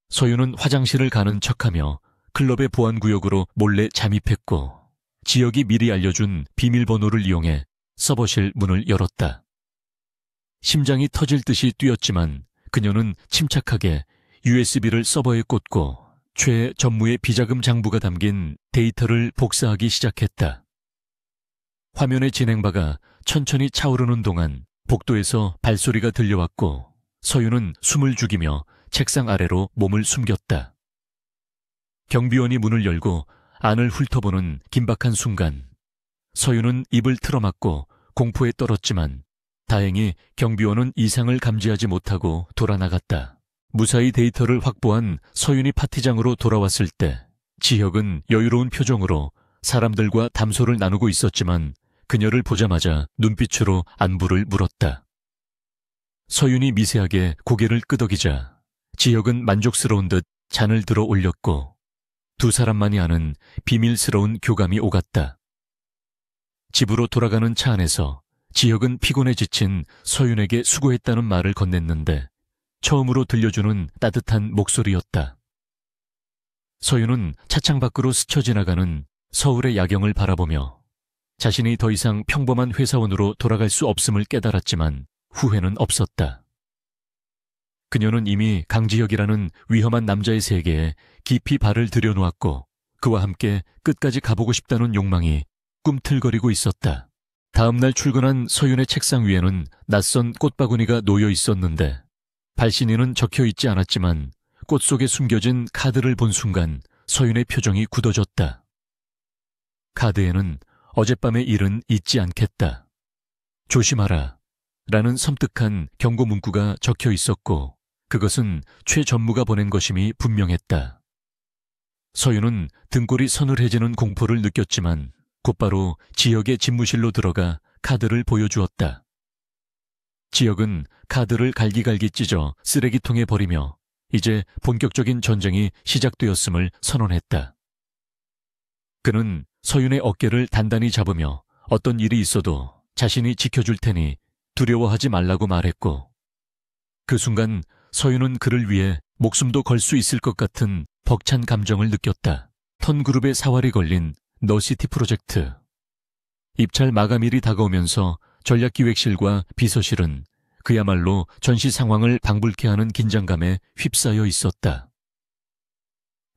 서윤은 화장실을 가는 척하며 클럽의 보안구역으로 몰래 잠입했고 지혁이 미리 알려준 비밀번호를 이용해 서버실 문을 열었다. 심장이 터질 듯이 뛰었지만 그녀는 침착하게 USB를 서버에 꽂고 최 전무의 비자금 장부가 담긴 데이터를 복사하기 시작했다. 화면의 진행바가 천천히 차오르는 동안 복도에서 발소리가 들려왔고 서윤은 숨을 죽이며 책상 아래로 몸을 숨겼다. 경비원이 문을 열고 안을 훑어보는 긴박한 순간 서윤은 입을 틀어막고 공포에 떨었지만 다행히 경비원은 이상을 감지하지 못하고 돌아나갔다. 무사히 데이터를 확보한 서윤이 파티장으로 돌아왔을 때 지혁은 여유로운 표정으로 사람들과 담소를 나누고 있었지만 그녀를 보자마자 눈빛으로 안부를 물었다. 서윤이 미세하게 고개를 끄덕이자 지혁은 만족스러운 듯 잔을 들어 올렸고 두 사람만이 아는 비밀스러운 교감이 오갔다. 집으로 돌아가는 차 안에서 지혁은 피곤에 지친 서윤에게 수고했다는 말을 건넸는데 처음으로 들려주는 따뜻한 목소리였다. 서윤은 차창 밖으로 스쳐 지나가는 서울의 야경을 바라보며 자신이 더 이상 평범한 회사원으로 돌아갈 수 없음을 깨달았지만 후회는 없었다. 그녀는 이미 강지혁이라는 위험한 남자의 세계에 깊이 발을 들여놓았고 그와 함께 끝까지 가보고 싶다는 욕망이 꿈틀거리고 있었다. 다음 날 출근한 서윤의 책상 위에는 낯선 꽃바구니가 놓여 있었는데 발신인은 적혀 있지 않았지만 꽃 속에 숨겨진 카드를 본 순간 서윤의 표정이 굳어졌다. 카드에는 어젯밤의 일은 잊지 않겠다. 조심하라 라는 섬뜩한 경고 문구가 적혀 있었고 그것은 최 전무가 보낸 것임이 분명했다. 서윤은 등골이 서늘해지는 공포를 느꼈지만 곧바로 지혁의 집무실로 들어가 카드를 보여주었다. 지혁은 카드를 갈기갈기 찢어 쓰레기통에 버리며 이제 본격적인 전쟁이 시작되었음을 선언했다. 그는 서윤의 어깨를 단단히 잡으며 어떤 일이 있어도 자신이 지켜줄 테니 두려워하지 말라고 말했고 그 순간 서윤은 그를 위해 목숨도 걸 수 있을 것 같은 벅찬 감정을 느꼈다. 턴그룹의 사활이 걸린 너시티 프로젝트. 입찰 마감일이 다가오면서 전략기획실과 비서실은 그야말로 전시 상황을 방불케 하는 긴장감에 휩싸여 있었다.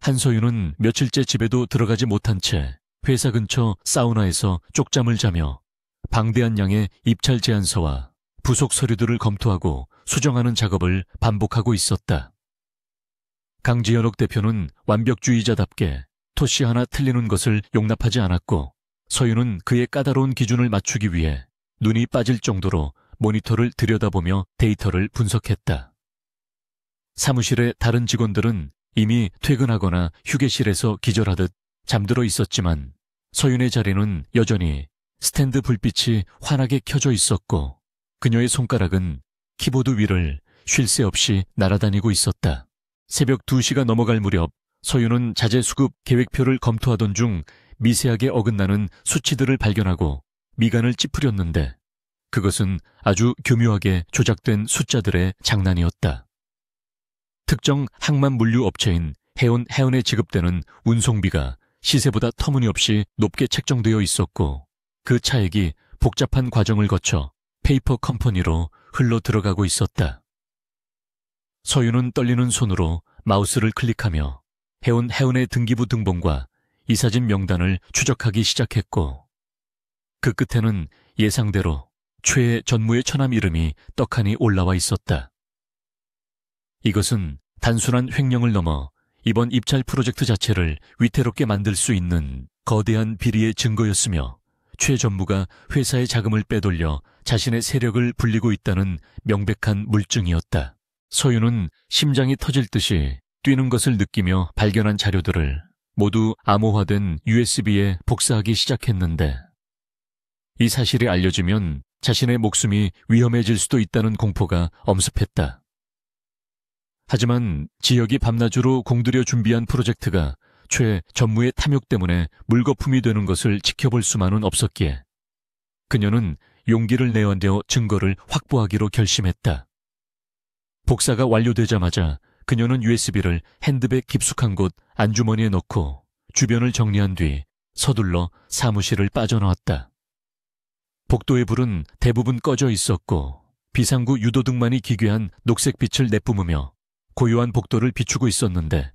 한서윤은 며칠째 집에도 들어가지 못한 채 회사 근처 사우나에서 쪽잠을 자며 방대한 양의 입찰 제안서와 부속 서류들을 검토하고 수정하는 작업을 반복하고 있었다. 강지현옥 대표는 완벽주의자답게 토시 하나 틀리는 것을 용납하지 않았고 서윤은 그의 까다로운 기준을 맞추기 위해 눈이 빠질 정도로 모니터를 들여다보며 데이터를 분석했다. 사무실의 다른 직원들은 이미 퇴근하거나 휴게실에서 기절하듯 잠들어 있었지만 서윤의 자리는 여전히 스탠드 불빛이 환하게 켜져 있었고 그녀의 손가락은 키보드 위를 쉴 새 없이 날아다니고 있었다. 새벽 2시가 넘어갈 무렵 서윤은 자재 수급 계획표를 검토하던 중 미세하게 어긋나는 수치들을 발견하고 미간을 찌푸렸는데 그것은 아주 교묘하게 조작된 숫자들의 장난이었다. 특정 항만 물류 업체인 해운에 지급되는 운송비가 시세보다 터무니없이 높게 책정되어 있었고 그 차액이 복잡한 과정을 거쳐 페이퍼 컴퍼니로 흘러 들어가고 있었다. 서윤은 떨리는 손으로 마우스를 클릭하며 해운의 등기부 등본과 이사진 명단을 추적하기 시작했고 그 끝에는 예상대로 최 전무의 처남 이름이 떡하니 올라와 있었다. 이것은 단순한 횡령을 넘어 이번 입찰 프로젝트 자체를 위태롭게 만들 수 있는 거대한 비리의 증거였으며 최 전무가 회사의 자금을 빼돌려 자신의 세력을 불리고 있다는 명백한 물증이었다. 서윤은 심장이 터질 듯이 뛰는 것을 느끼며 발견한 자료들을 모두 암호화된 USB에 복사하기 시작했는데, 이 사실이 알려지면 자신의 목숨이 위험해질 수도 있다는 공포가 엄습했다. 하지만 지혁이 밤낮으로 공들여 준비한 프로젝트가 최전무의 탐욕 때문에 물거품이 되는 것을 지켜볼 수만은 없었기에 그녀는 용기를 내어 증거를 확보하기로 결심했다. 복사가 완료되자마자 그녀는 USB를 핸드백 깊숙한 곳 안주머니에 넣고 주변을 정리한 뒤 서둘러 사무실을 빠져나왔다. 복도의 불은 대부분 꺼져 있었고 비상구 유도등만이 기괴한 녹색빛을 내뿜으며 고요한 복도를 비추고 있었는데,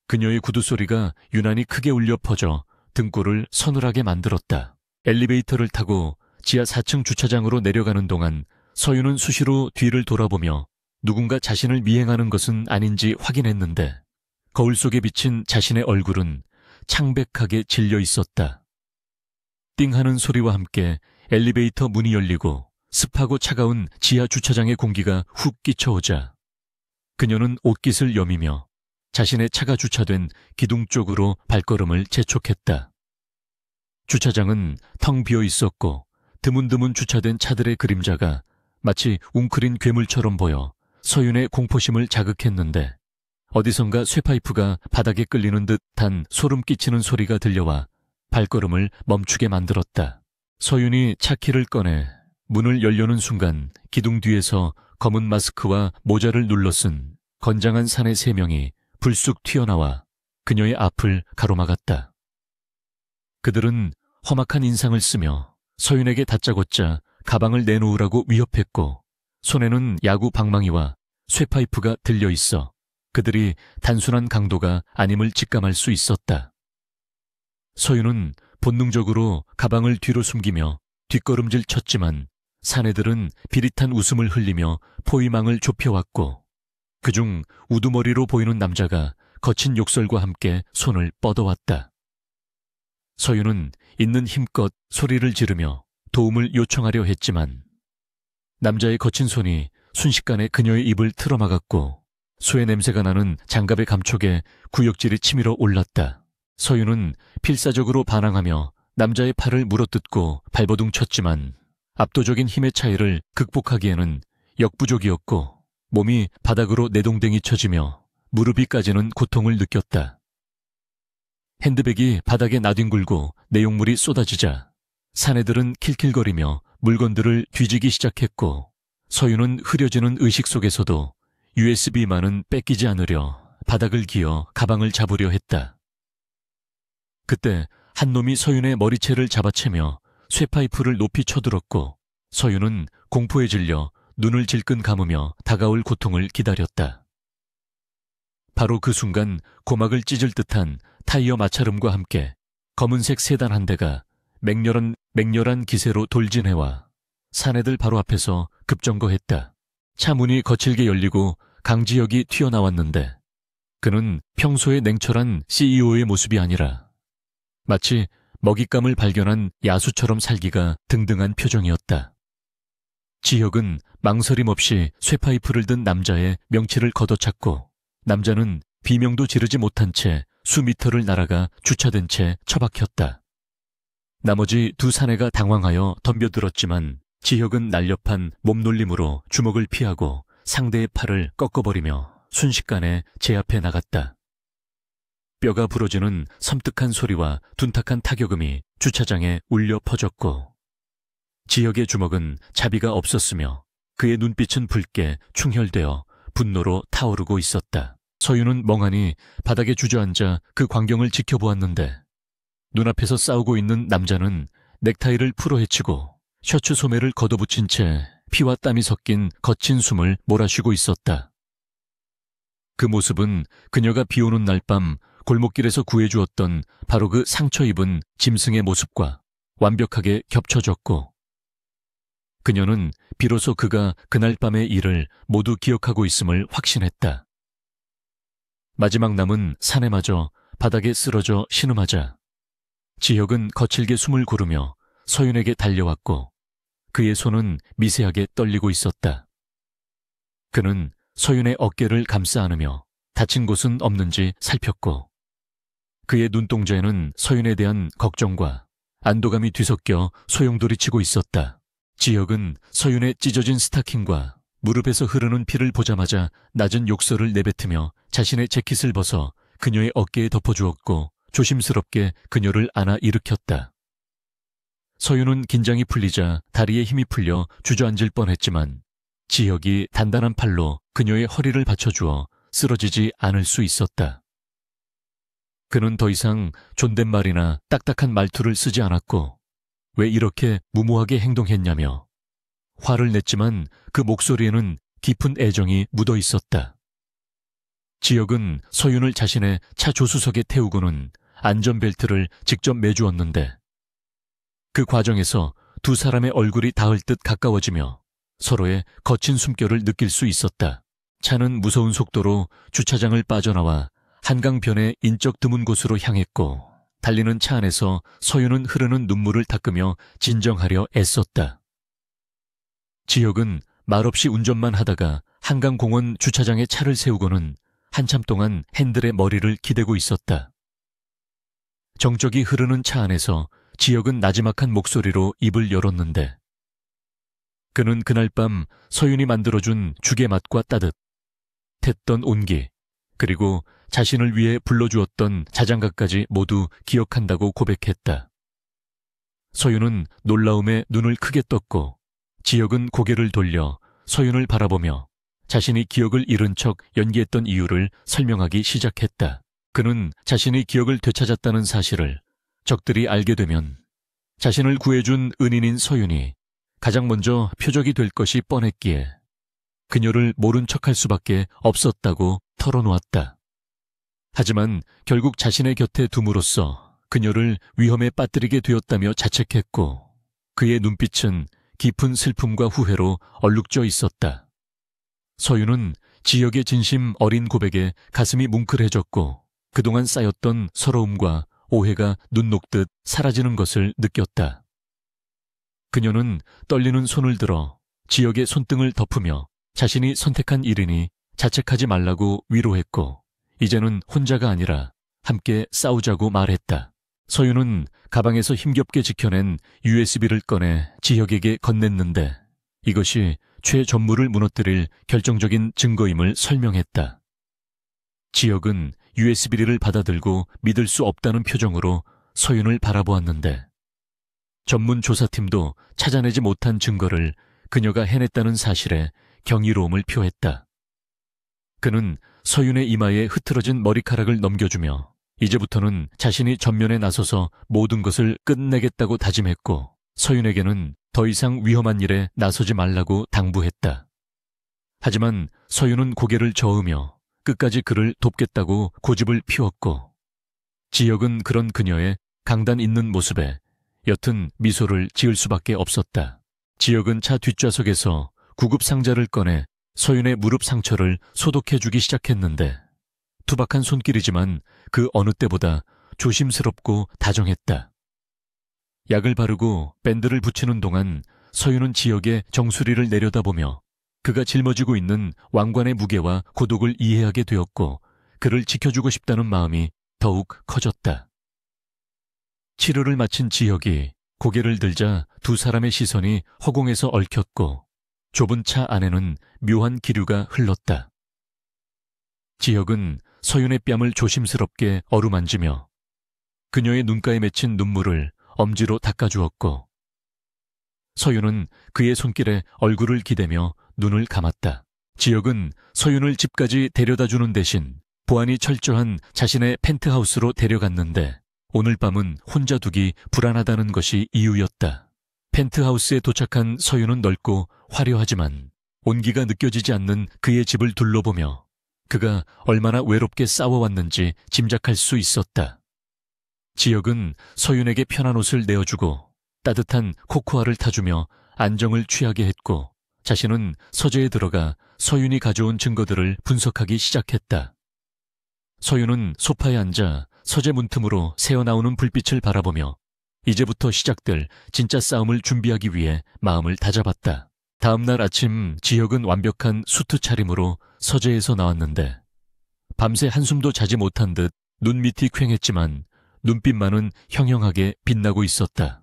그녀의 구두 소리가 유난히 크게 울려 퍼져 등골을 서늘하게 만들었다. 엘리베이터를 타고 지하 4층 주차장으로 내려가는 동안 서윤은 수시로 뒤를 돌아보며 누군가 자신을 미행하는 것은 아닌지 확인했는데, 거울 속에 비친 자신의 얼굴은 창백하게 질려 있었다. 띵하는 소리와 함께 엘리베이터 문이 열리고 습하고 차가운 지하 주차장의 공기가 훅 끼쳐오자 그녀는 옷깃을 여미며 자신의 차가 주차된 기둥 쪽으로 발걸음을 재촉했다. 주차장은 텅 비어 있었고 드문드문 주차된 차들의 그림자가 마치 웅크린 괴물처럼 보여 서윤의 공포심을 자극했는데, 어디선가 쇠파이프가 바닥에 끌리는 듯한 소름 끼치는 소리가 들려와 발걸음을 멈추게 만들었다. 서윤이 차키를 꺼내 문을 열려는 순간 기둥 뒤에서 검은 마스크와 모자를 눌러 쓴 건장한 사내 3명이 불쑥 튀어나와 그녀의 앞을 가로막았다. 그들은 험악한 인상을 쓰며 서윤에게 다짜고짜 가방을 내놓으라고 위협했고, 손에는 야구 방망이와 쇠파이프가 들려 있어 그들이 단순한 강도가 아님을 직감할 수 있었다. 서윤은 본능적으로 가방을 뒤로 숨기며 뒷걸음질 쳤지만 사내들은 비릿한 웃음을 흘리며 포위망을 좁혀왔고, 그중 우두머리로 보이는 남자가 거친 욕설과 함께 손을 뻗어왔다. 서윤은 있는 힘껏 소리를 지르며 도움을 요청하려 했지만 남자의 거친 손이 순식간에 그녀의 입을 틀어막았고 쇠 냄새가 나는 장갑의 감촉에 구역질이 치밀어 올랐다. 서윤은 필사적으로 반항하며 남자의 팔을 물어뜯고 발버둥 쳤지만 압도적인 힘의 차이를 극복하기에는 역부족이었고 몸이 바닥으로 내동댕이 쳐지며 무릎이까지는 고통을 느꼈다. 핸드백이 바닥에 나뒹굴고 내용물이 쏟아지자 사내들은 킬킬거리며 물건들을 뒤지기 시작했고, 서윤은 흐려지는 의식 속에서도 USB만은 뺏기지 않으려 바닥을 기어 가방을 잡으려 했다. 그때 한 놈이 서윤의 머리채를 잡아채며 쇠파이프를 높이 쳐들었고, 서윤은 공포에 질려 눈을 질끈 감으며 다가올 고통을 기다렸다. 바로 그 순간 고막을 찢을 듯한 타이어 마찰음과 함께 검은색 세단 한 대가 맹렬한 기세로 돌진해와 사내들 바로 앞에서 급정거했다. 차 문이 거칠게 열리고 강지혁이 튀어나왔는데 그는 평소의 냉철한 CEO의 모습이 아니라 마치 먹잇감을 발견한 야수처럼 살기가 등등한 표정이었다. 지혁은 망설임 없이 쇠파이프를 든 남자의 명치를 걷어찼고 남자는 비명도 지르지 못한 채 수미터를 날아가 주차된 채 처박혔다. 나머지 두 사내가 당황하여 덤벼들었지만 지혁은 날렵한 몸놀림으로 주먹을 피하고 상대의 팔을 꺾어버리며 순식간에 제 앞에 나갔다. 뼈가 부러지는 섬뜩한 소리와 둔탁한 타격음이 주차장에 울려 퍼졌고 지혁의 주먹은 자비가 없었으며 그의 눈빛은 붉게 충혈되어 분노로 타오르고 있었다. 서윤은 멍하니 바닥에 주저앉아 그 광경을 지켜보았는데 눈앞에서 싸우고 있는 남자는 넥타이를 풀어헤치고 셔츠 소매를 걷어붙인 채 피와 땀이 섞인 거친 숨을 몰아쉬고 있었다. 그 모습은 그녀가 비오는 날 밤 골목길에서 구해주었던 바로 그 상처 입은 짐승의 모습과 완벽하게 겹쳐졌고 그녀는 비로소 그가 그날 밤의 일을 모두 기억하고 있음을 확신했다. 마지막 남은 사내마저 바닥에 쓰러져 신음하자 지혁은 거칠게 숨을 고르며 서윤에게 달려왔고 그의 손은 미세하게 떨리고 있었다. 그는 서윤의 어깨를 감싸 안으며 다친 곳은 없는지 살폈고 그의 눈동자에는 서윤에 대한 걱정과 안도감이 뒤섞여 소용돌이치고 있었다. 지혁은 서윤의 찢어진 스타킹과 무릎에서 흐르는 피를 보자마자 낮은 욕설을 내뱉으며 자신의 재킷을 벗어 그녀의 어깨에 덮어주었고 조심스럽게 그녀를 안아 일으켰다. 서윤은 긴장이 풀리자 다리에 힘이 풀려 주저앉을 뻔했지만 지혁이 단단한 팔로 그녀의 허리를 받쳐주어 쓰러지지 않을 수 있었다. 그는 더 이상 존댓말이나 딱딱한 말투를 쓰지 않았고 왜 이렇게 무모하게 행동했냐며 화를 냈지만 그 목소리에는 깊은 애정이 묻어 있었다. 지혁은 서윤을 자신의 차 조수석에 태우고는 안전벨트를 직접 매주었는데 그 과정에서 두 사람의 얼굴이 닿을 듯 가까워지며 서로의 거친 숨결을 느낄 수 있었다. 차는 무서운 속도로 주차장을 빠져나와 한강변의 인적 드문 곳으로 향했고 달리는 차 안에서 서윤은 흐르는 눈물을 닦으며 진정하려 애썼다. 지혁은 말없이 운전만 하다가 한강공원 주차장에 차를 세우고는 한참 동안 핸들에 머리를 기대고 있었다. 정적이 흐르는 차 안에서 지혁은 나지막한 목소리로 입을 열었는데 그는 그날 밤 서윤이 만들어준 죽의 맛과 따뜻했던 온기 그리고 자신을 위해 불러주었던 자장가까지 모두 기억한다고 고백했다. 서윤은 놀라움에 눈을 크게 떴고 지혁은 고개를 돌려 서윤을 바라보며 자신이 기억을 잃은 척 연기했던 이유를 설명하기 시작했다. 그는 자신이 기억을 되찾았다는 사실을 적들이 알게 되면 자신을 구해준 은인인 서윤이 가장 먼저 표적이 될 것이 뻔했기에 그녀를 모른 척할 수밖에 없었다고 털어놓았다. 하지만 결국 자신의 곁에 둠으로써 그녀를 위험에 빠뜨리게 되었다며 자책했고 그의 눈빛은 깊은 슬픔과 후회로 얼룩져 있었다. 서윤은 지혁의 진심 어린 고백에 가슴이 뭉클해졌고 그동안 쌓였던 서러움과 오해가 눈 녹듯 사라지는 것을 느꼈다. 그녀는 떨리는 손을 들어 지혁의 손등을 덮으며 자신이 선택한 일이니 자책하지 말라고 위로했고 이제는 혼자가 아니라 함께 싸우자고 말했다. 서윤은 가방에서 힘겹게 지켜낸 USB를 꺼내 지혁에게 건넸는데 이것이 최전무를 무너뜨릴 결정적인 증거임을 설명했다. 지혁은 USB를 받아들고 믿을 수 없다는 표정으로 서윤을 바라보았는데 전문 조사팀도 찾아내지 못한 증거를 그녀가 해냈다는 사실에 경이로움을 표했다. 그는 서윤의 이마에 흐트러진 머리카락을 넘겨주며 이제부터는 자신이 전면에 나서서 모든 것을 끝내겠다고 다짐했고 서윤에게는 더 이상 위험한 일에 나서지 말라고 당부했다. 하지만 서윤은 고개를 저으며 끝까지 그를 돕겠다고 고집을 피웠고 지혁은 그런 그녀의 강단 있는 모습에 옅은 미소를 지을 수밖에 없었다. 지혁은 차 뒷좌석에서 구급 상자를 꺼내 서윤의 무릎 상처를 소독해주기 시작했는데 투박한 손길이지만 그 어느 때보다 조심스럽고 다정했다. 약을 바르고 밴드를 붙이는 동안 서윤은 지혁의 정수리를 내려다보며 그가 짊어지고 있는 왕관의 무게와 고독을 이해하게 되었고 그를 지켜주고 싶다는 마음이 더욱 커졌다. 치료를 마친 지혁이 고개를 들자 두 사람의 시선이 허공에서 얽혔고 좁은 차 안에는 묘한 기류가 흘렀다. 지혁은 서윤의 뺨을 조심스럽게 어루만지며 그녀의 눈가에 맺힌 눈물을 엄지로 닦아주었고 서윤은 그의 손길에 얼굴을 기대며 눈을 감았다. 지혁은 서윤을 집까지 데려다주는 대신 보안이 철저한 자신의 펜트하우스로 데려갔는데 오늘 밤은 혼자 두기 불안하다는 것이 이유였다. 펜트하우스에 도착한 서윤은 넓고 화려하지만 온기가 느껴지지 않는 그의 집을 둘러보며 그가 얼마나 외롭게 싸워왔는지 짐작할 수 있었다. 지혁은 서윤에게 편한 옷을 내어주고 따뜻한 코코아를 타주며 안정을 취하게 했고 자신은 서재에 들어가 서윤이 가져온 증거들을 분석하기 시작했다. 서윤은 소파에 앉아 서재 문틈으로 새어나오는 불빛을 바라보며 이제부터 시작될 진짜 싸움을 준비하기 위해 마음을 다잡았다. 다음날 아침 지혁은 완벽한 수트 차림으로 서재에서 나왔는데 밤새 한숨도 자지 못한 듯 눈밑이 퀭했지만 눈빛만은 형형하게 빛나고 있었다.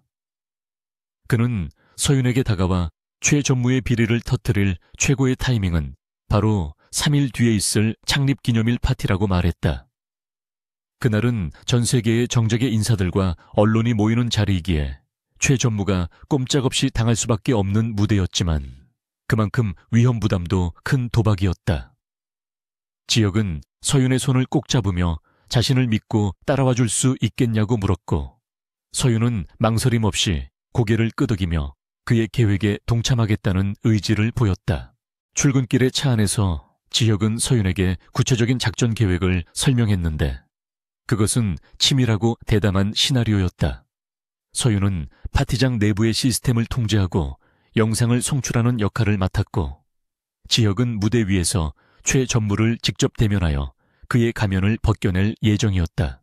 그는 서윤에게 다가와 최 전무의 비리를 터뜨릴 최고의 타이밍은 바로 3일 뒤에 있을 창립기념일 파티라고 말했다. 그날은 전 세계의 정적의 인사들과 언론이 모이는 자리이기에 최 전무가 꼼짝없이 당할 수밖에 없는 무대였지만 그만큼 위험 부담도 큰 도박이었다. 지혁은 서윤의 손을 꼭 잡으며 자신을 믿고 따라와 줄 수 있겠냐고 물었고 서윤은 망설임 없이 고개를 끄덕이며 그의 계획에 동참하겠다는 의지를 보였다. 출근길의 차 안에서 지혁은 서윤에게 구체적인 작전 계획을 설명했는데 그것은 치밀하고 대담한 시나리오였다. 서윤은 파티장 내부의 시스템을 통제하고 영상을 송출하는 역할을 맡았고 지혁은 무대 위에서 최 전무를 직접 대면하여 그의 가면을 벗겨낼 예정이었다.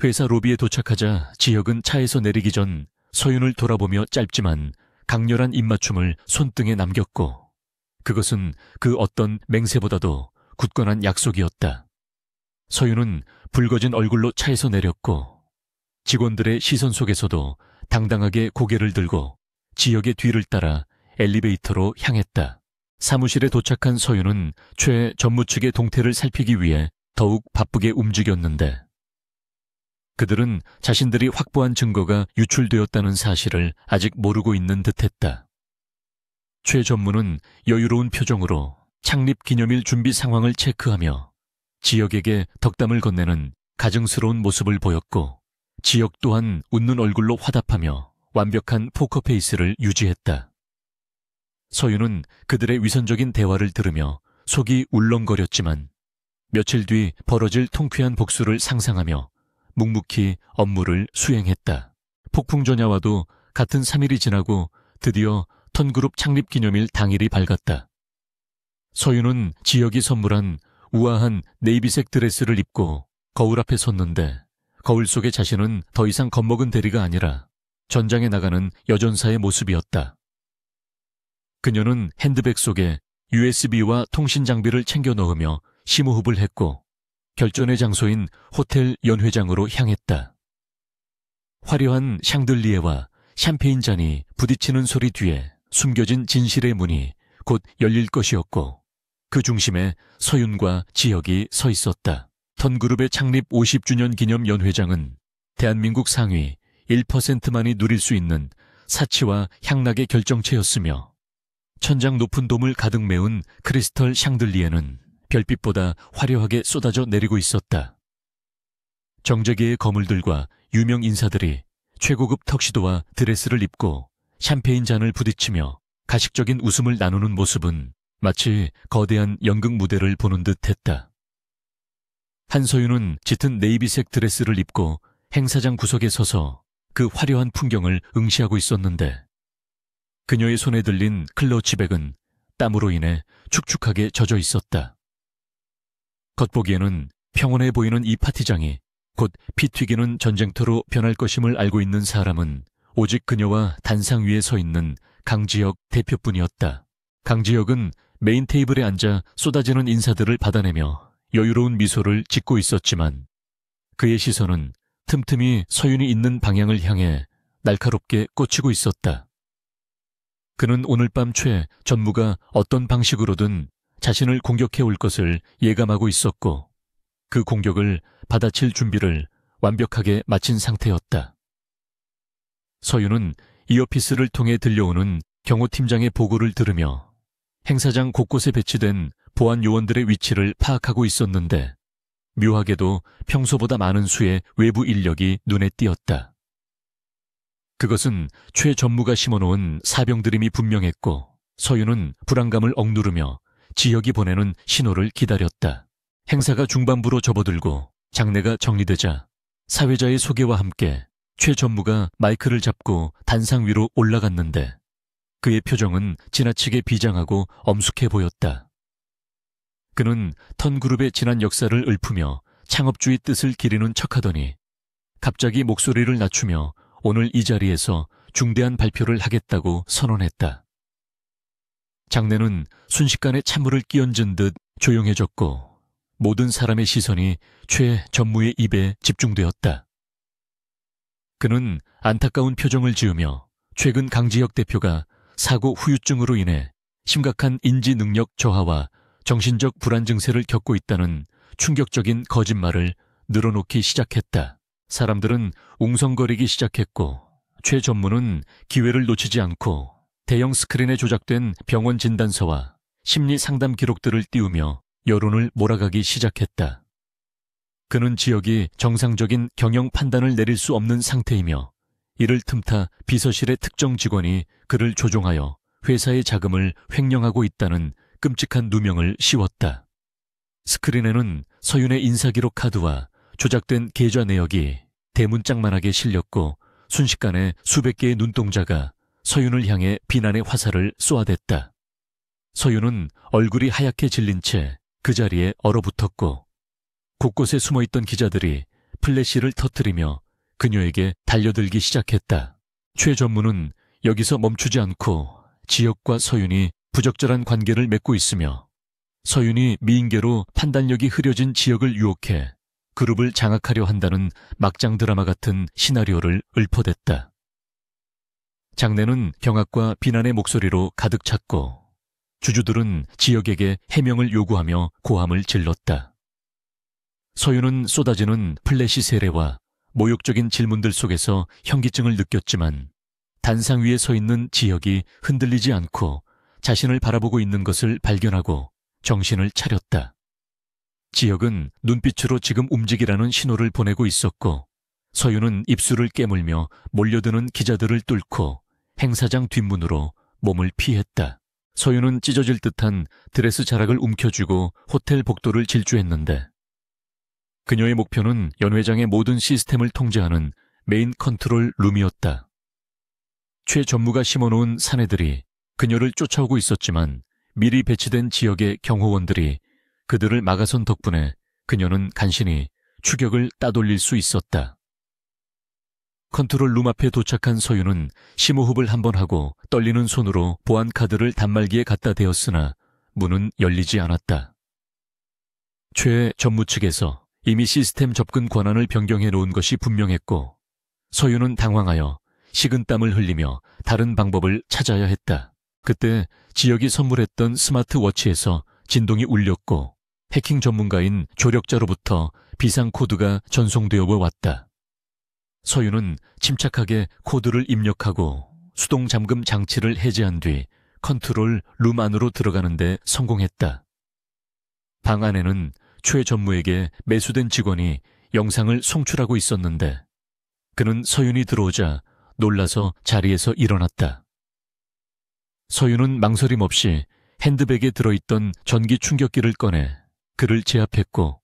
회사 로비에 도착하자 지혁은 차에서 내리기 전 서윤을 돌아보며 짧지만 강렬한 입맞춤을 손등에 남겼고 그것은 그 어떤 맹세보다도 굳건한 약속이었다. 서윤은 붉어진 얼굴로 차에서 내렸고 직원들의 시선 속에서도 당당하게 고개를 들고 지혁의 뒤를 따라 엘리베이터로 향했다. 사무실에 도착한 서윤은 최 전무 측의 동태를 살피기 위해 더욱 바쁘게 움직였는데 그들은 자신들이 확보한 증거가 유출되었다는 사실을 아직 모르고 있는 듯했다. 최 전무는 여유로운 표정으로 창립 기념일 준비 상황을 체크하며 지혁에게 덕담을 건네는 가증스러운 모습을 보였고 지혁 또한 웃는 얼굴로 화답하며 완벽한 포커페이스를 유지했다. 서윤은 그들의 위선적인 대화를 들으며 속이 울렁거렸지만 며칠 뒤 벌어질 통쾌한 복수를 상상하며 묵묵히 업무를 수행했다. 폭풍전야와도 같은 3일이 지나고 드디어 턴그룹 창립 기념일 당일이 밝았다. 서윤은 지혁이 선물한 우아한 네이비색 드레스를 입고 거울 앞에 섰는데 거울 속의 자신은 더 이상 겁먹은 대리가 아니라 전장에 나가는 여전사의 모습이었다. 그녀는 핸드백 속에 USB와 통신 장비를 챙겨 넣으며 심호흡을 했고 결전의 장소인 호텔 연회장으로 향했다. 화려한 샹들리에와 샴페인 잔이 부딪히는 소리 뒤에 숨겨진 진실의 문이 곧 열릴 것이었고 그 중심에 서윤과 지혁이 서 있었다. 턴그룹의 창립 50주년 기념 연회장은 대한민국 상위 1%만이 누릴 수 있는 사치와 향락의 결정체였으며 천장 높은 돔을 가득 메운 크리스털 샹들리에는 별빛보다 화려하게 쏟아져 내리고 있었다. 정재계의 거물들과 유명 인사들이 최고급 턱시도와 드레스를 입고 샴페인 잔을 부딪히며 가식적인 웃음을 나누는 모습은 마치 거대한 연극 무대를 보는 듯했다. 한서윤은 짙은 네이비색 드레스를 입고 행사장 구석에 서서 그 화려한 풍경을 응시하고 있었는데 그녀의 손에 들린 클러치백은 땀으로 인해 축축하게 젖어 있었다. 겉보기에는 평온해 보이는 이 파티장이 곧 피 튀기는 전쟁터로 변할 것임을 알고 있는 사람은 오직 그녀와 단상 위에 서 있는 강지혁 대표뿐이었다. 강지혁은 메인 테이블에 앉아 쏟아지는 인사들을 받아내며 여유로운 미소를 짓고 있었지만 그의 시선은 틈틈이 서윤이 있는 방향을 향해 날카롭게 꽂히고 있었다. 그는 오늘 밤 최 전무가 어떤 방식으로든 자신을 공격해 올 것을 예감하고 있었고 그 공격을 받아칠 준비를 완벽하게 마친 상태였다. 서윤은 이어피스를 통해 들려오는 경호팀장의 보고를 들으며 행사장 곳곳에 배치된 보안 요원들의 위치를 파악하고 있었는데 묘하게도 평소보다 많은 수의 외부 인력이 눈에 띄었다. 그것은 최 전무가 심어놓은 사병들임이 분명했고 서윤은 불안감을 억누르며 지혁이 보내는 신호를 기다렸다. 행사가 중반부로 접어들고 장례가 정리되자 사회자의 소개와 함께 최 전무가 마이크를 잡고 단상 위로 올라갔는데 그의 표정은 지나치게 비장하고 엄숙해 보였다. 그는 턴그룹의 지난 역사를 읊으며 창업주의 뜻을 기리는 척하더니 갑자기 목소리를 낮추며 오늘 이 자리에서 중대한 발표를 하겠다고 선언했다. 장내는 순식간에 찬물을 끼얹은 듯 조용해졌고 모든 사람의 시선이 최 전무의 입에 집중되었다. 그는 안타까운 표정을 지으며 최근 강지혁 대표가 사고 후유증으로 인해 심각한 인지 능력 저하와 정신적 불안 증세를 겪고 있다는 충격적인 거짓말을 늘어놓기 시작했다. 사람들은 웅성거리기 시작했고 최 전무는 기회를 놓치지 않고 대형 스크린에 조작된 병원 진단서와 심리 상담 기록들을 띄우며 여론을 몰아가기 시작했다. 그는 지역이 정상적인 경영 판단을 내릴 수 없는 상태이며 이를 틈타 비서실의 특정 직원이 그를 조종하여 회사의 자금을 횡령하고 있다는 끔찍한 누명을 씌웠다. 스크린에는 서윤의 인사기록 카드와 조작된 계좌 내역이 대문짝만하게 실렸고 순식간에 수백 개의 눈동자가 서윤을 향해 비난의 화살을 쏘아댔다. 서윤은 얼굴이 하얗게 질린 채 그 자리에 얼어붙었고 곳곳에 숨어있던 기자들이 플래시를 터뜨리며 그녀에게 달려들기 시작했다. 최 전무는 여기서 멈추지 않고 지역과 서윤이 부적절한 관계를 맺고 있으며 서윤이 미인계로 판단력이 흐려진 지역을 유혹해 그룹을 장악하려 한다는 막장 드라마 같은 시나리오를 읊어댔다. 장내는 경악과 비난의 목소리로 가득 찼고 주주들은 지역에게 해명을 요구하며 고함을 질렀다. 서윤은 쏟아지는 플래시 세례와 모욕적인 질문들 속에서 현기증을 느꼈지만 단상 위에 서 있는 지역이 흔들리지 않고 자신을 바라보고 있는 것을 발견하고 정신을 차렸다. 지역은 눈빛으로 지금 움직이라는 신호를 보내고 있었고 서윤은 입술을 깨물며 몰려드는 기자들을 뚫고 행사장 뒷문으로 몸을 피했다. 서윤은 찢어질 듯한 드레스 자락을 움켜쥐고 호텔 복도를 질주했는데 그녀의 목표는 연 회장의 모든 시스템을 통제하는 메인 컨트롤 룸이었다. 최 전무가 심어놓은 사내들이 그녀를 쫓아오고 있었지만 미리 배치된 지역의 경호원들이 그들을 막아선 덕분에 그녀는 간신히 추격을 따돌릴 수 있었다. 컨트롤 룸 앞에 도착한 서윤은 심호흡을 한번 하고 떨리는 손으로 보안 카드를 단말기에 갖다 대었으나 문은 열리지 않았다. 최 전무 측에서 이미 시스템 접근 권한을 변경해 놓은 것이 분명했고 서윤은 당황하여 식은땀을 흘리며 다른 방법을 찾아야 했다. 그때 지역이 선물했던 스마트워치에서 진동이 울렸고 해킹 전문가인 조력자로부터 비상 코드가 전송되어 왔다. 서윤은 침착하게 코드를 입력하고 수동 잠금 장치를 해제한 뒤 컨트롤 룸 안으로 들어가는데 성공했다. 방 안에는 최 전무에게 매수된 직원이 영상을 송출하고 있었는데 그는 서윤이 들어오자 놀라서 자리에서 일어났다. 서윤은 망설임 없이 핸드백에 들어있던 전기 충격기를 꺼내 그를 제압했고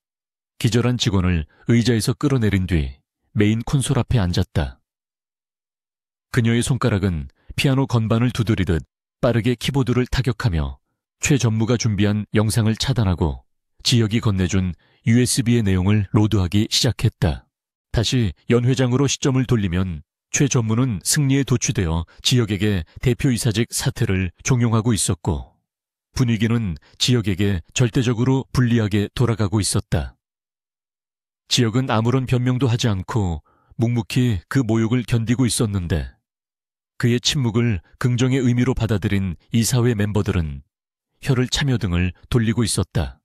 기절한 직원을 의자에서 끌어내린 뒤 메인 콘솔 앞에 앉았다. 그녀의 손가락은 피아노 건반을 두드리듯 빠르게 키보드를 타격하며 최 전무가 준비한 영상을 차단하고 지역이 건네준 USB의 내용을 로드하기 시작했다. 다시 연 회장으로 시점을 돌리면 최 전무는 승리에 도취되어 지역에게 대표이사직 사퇴를 종용하고 있었고 분위기는 지역에게 절대적으로 불리하게 돌아가고 있었다. 지역은 아무런 변명도 하지 않고 묵묵히 그 모욕을 견디고 있었는데 그의 침묵을 긍정의 의미로 받아들인 이사회 멤버들은 혀를 차며 등을 돌리고 있었다.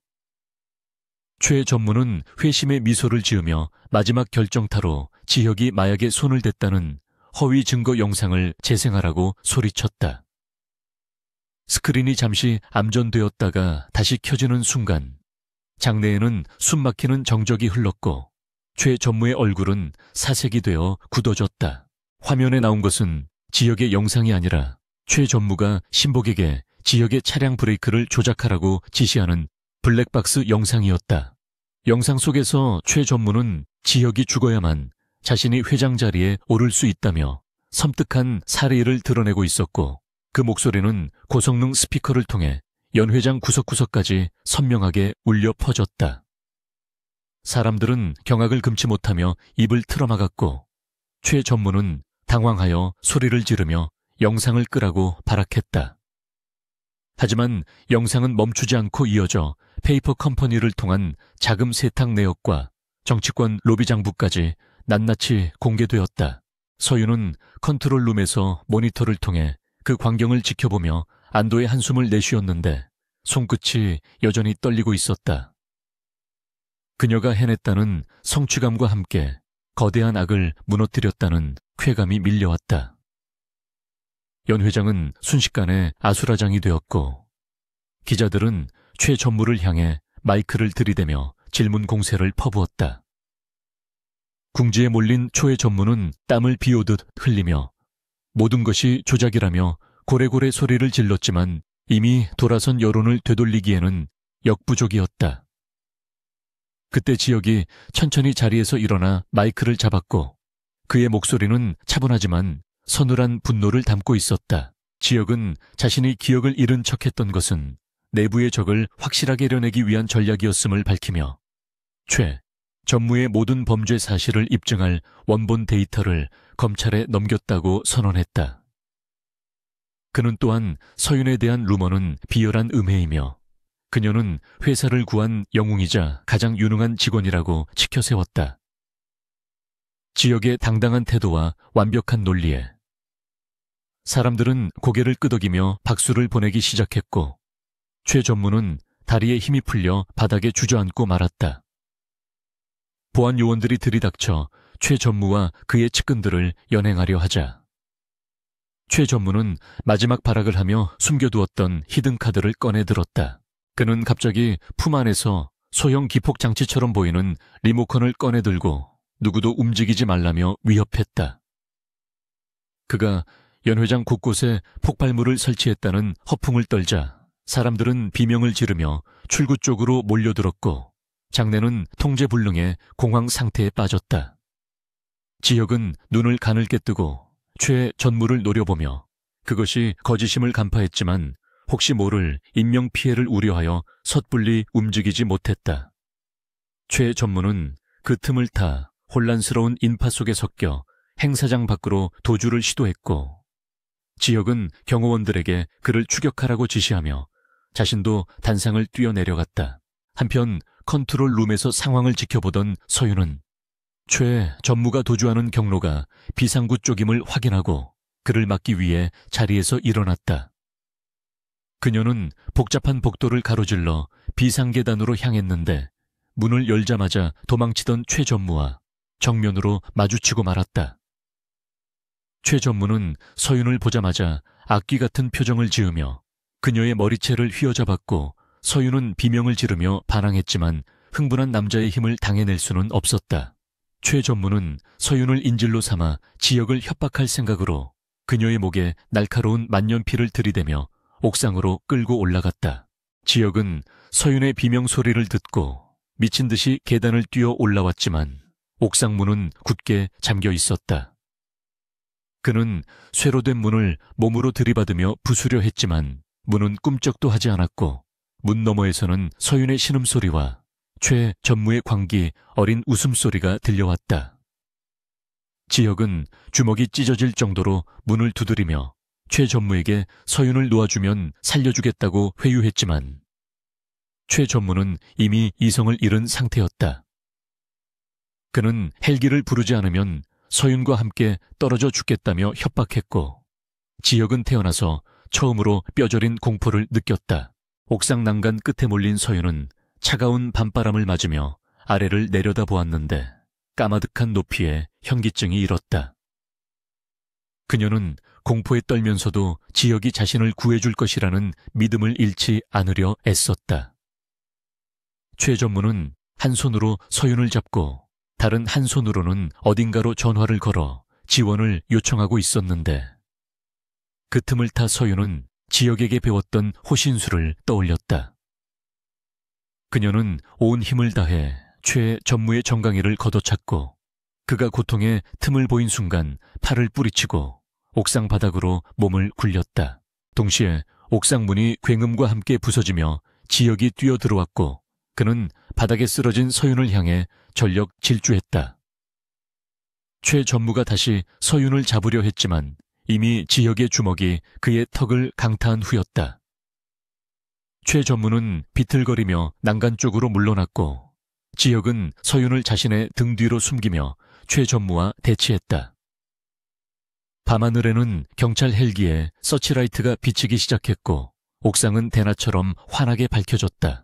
최 전무는 회심의 미소를 지으며 마지막 결정타로 지역이 마약에 손을 댔다는 허위 증거 영상을 재생하라고 소리쳤다. 스크린이 잠시 암전되었다가 다시 켜지는 순간 장내에는 숨막히는 정적이 흘렀고 최 전무의 얼굴은 사색이 되어 굳어졌다. 화면에 나온 것은 지역의 영상이 아니라 최 전무가 신복에게 지역의 차량 브레이크를 조작하라고 지시하는 블랙박스 영상이었다. 영상 속에서 최 전무는 지역이 죽어야만 자신이 회장 자리에 오를 수 있다며 섬뜩한 사례를 드러내고 있었고 그 목소리는 고성능 스피커를 통해 연 회장 구석구석까지 선명하게 울려 퍼졌다. 사람들은 경악을 금치 못하며 입을 틀어막았고 최 전무는 당황하여 소리를 지르며 영상을 끄라고 발악했다. 하지만 영상은 멈추지 않고 이어져 페이퍼 컴퍼니를 통한 자금 세탁 내역과 정치권 로비 장부까지 낱낱이 공개되었다. 서윤은 컨트롤룸에서 모니터를 통해 그 광경을 지켜보며 안도의 한숨을 내쉬었는데 손끝이 여전히 떨리고 있었다. 그녀가 해냈다는 성취감과 함께 거대한 악을 무너뜨렸다는 쾌감이 밀려왔다. 연 회장은 순식간에 아수라장이 되었고 기자들은 최 전무를 향해 마이크를 들이대며 질문 공세를 퍼부었다. 궁지에 몰린 초의 전무는 땀을 비오듯 흘리며 모든 것이 조작이라며 고래고래 소리를 질렀지만 이미 돌아선 여론을 되돌리기에는 역부족이었다. 그때 지혁이 천천히 자리에서 일어나 마이크를 잡았고 그의 목소리는 차분하지만 서늘한 분노를 담고 있었다. 지혁은 자신이 기억을 잃은 척했던 것은 내부의 적을 확실하게 이뤄내기 위한 전략이었음을 밝히며 최 전무의 모든 범죄 사실을 입증할 원본 데이터를 검찰에 넘겼다고 선언했다. 그는 또한 서윤에 대한 루머는 비열한 음해이며 그녀는 회사를 구한 영웅이자 가장 유능한 직원이라고 치켜세웠다. 지역의 당당한 태도와 완벽한 논리에 사람들은 고개를 끄덕이며 박수를 보내기 시작했고 최 전무는 다리에 힘이 풀려 바닥에 주저앉고 말았다. 보안 요원들이 들이닥쳐 최 전무와 그의 측근들을 연행하려 하자 최 전무는 마지막 발악을 하며 숨겨두었던 히든카드를 꺼내들었다. 그는 갑자기 품 안에서 소형 기폭장치처럼 보이는 리모컨을 꺼내들고 누구도 움직이지 말라며 위협했다. 그가 연 회장 곳곳에 폭발물을 설치했다는 허풍을 떨자 사람들은 비명을 지르며 출구 쪽으로 몰려들었고 장내는 통제불능의 공황 상태에 빠졌다. 지혁은 눈을 가늘게 뜨고 최 전무를 노려보며 그것이 거짓임을 간파했지만 혹시 모를 인명피해를 우려하여 섣불리 움직이지 못했다. 최 전무는 그 틈을 타 혼란스러운 인파 속에 섞여 행사장 밖으로 도주를 시도했고 지혁은 경호원들에게 그를 추격하라고 지시하며 자신도 단상을 뛰어내려갔다. 한편 컨트롤룸에서 상황을 지켜보던 서윤은 최 전무가 도주하는 경로가 비상구 쪽임을 확인하고 그를 막기 위해 자리에서 일어났다. 그녀는 복잡한 복도를 가로질러 비상계단으로 향했는데 문을 열자마자 도망치던 최 전무와 정면으로 마주치고 말았다. 최 전무는 서윤을 보자마자 악귀 같은 표정을 지으며 그녀의 머리채를 휘어잡았고 서윤은 비명을 지르며 반항했지만 흥분한 남자의 힘을 당해낼 수는 없었다. 최 전무는 서윤을 인질로 삼아 지역을 협박할 생각으로 그녀의 목에 날카로운 만년필을 들이대며 옥상으로 끌고 올라갔다. 지역은 서윤의 비명 소리를 듣고 미친 듯이 계단을 뛰어 올라왔지만 옥상 문은 굳게 잠겨 있었다. 그는 쇠로 된 문을 몸으로 들이받으며 부수려 했지만 문은 꿈쩍도 하지 않았고 문 너머에서는 서윤의 신음소리와 최 전무의 광기 어린 웃음소리가 들려왔다. 지혁은 주먹이 찢어질 정도로 문을 두드리며 최 전무에게 서윤을 놓아주면 살려주겠다고 회유했지만 최 전무는 이미 이성을 잃은 상태였다. 그는 헬기를 부르지 않으면 서윤과 함께 떨어져 죽겠다며 협박했고 지혁은 태어나서 처음으로 뼈저린 공포를 느꼈다. 옥상 난간 끝에 몰린 서윤은 차가운 밤바람을 맞으며 아래를 내려다보았는데 까마득한 높이에 현기증이 일었다. 그녀는 공포에 떨면서도 지혁이 자신을 구해줄 것이라는 믿음을 잃지 않으려 애썼다. 최 전무는 한 손으로 서윤을 잡고 다른 한 손으로는 어딘가로 전화를 걸어 지원을 요청하고 있었는데 그 틈을 타 서윤은 지혁에게 배웠던 호신술을 떠올렸다. 그녀는 온 힘을 다해 최 전무의 정강이를 걷어찼고 그가 고통에 틈을 보인 순간 팔을 뿌리치고 옥상 바닥으로 몸을 굴렸다. 동시에 옥상 문이 굉음과 함께 부서지며 지혁이 뛰어들어왔고 그는 바닥에 쓰러진 서윤을 향해 전력 질주했다. 최 전무가 다시 서윤을 잡으려 했지만 이미 지혁의 주먹이 그의 턱을 강타한 후였다. 최 전무는 비틀거리며 난간 쪽으로 물러났고 지혁은 서윤을 자신의 등 뒤로 숨기며 최 전무와 대치했다. 밤하늘에는 경찰 헬기에 서치라이트가 비치기 시작했고 옥상은 대낮처럼 환하게 밝혀졌다.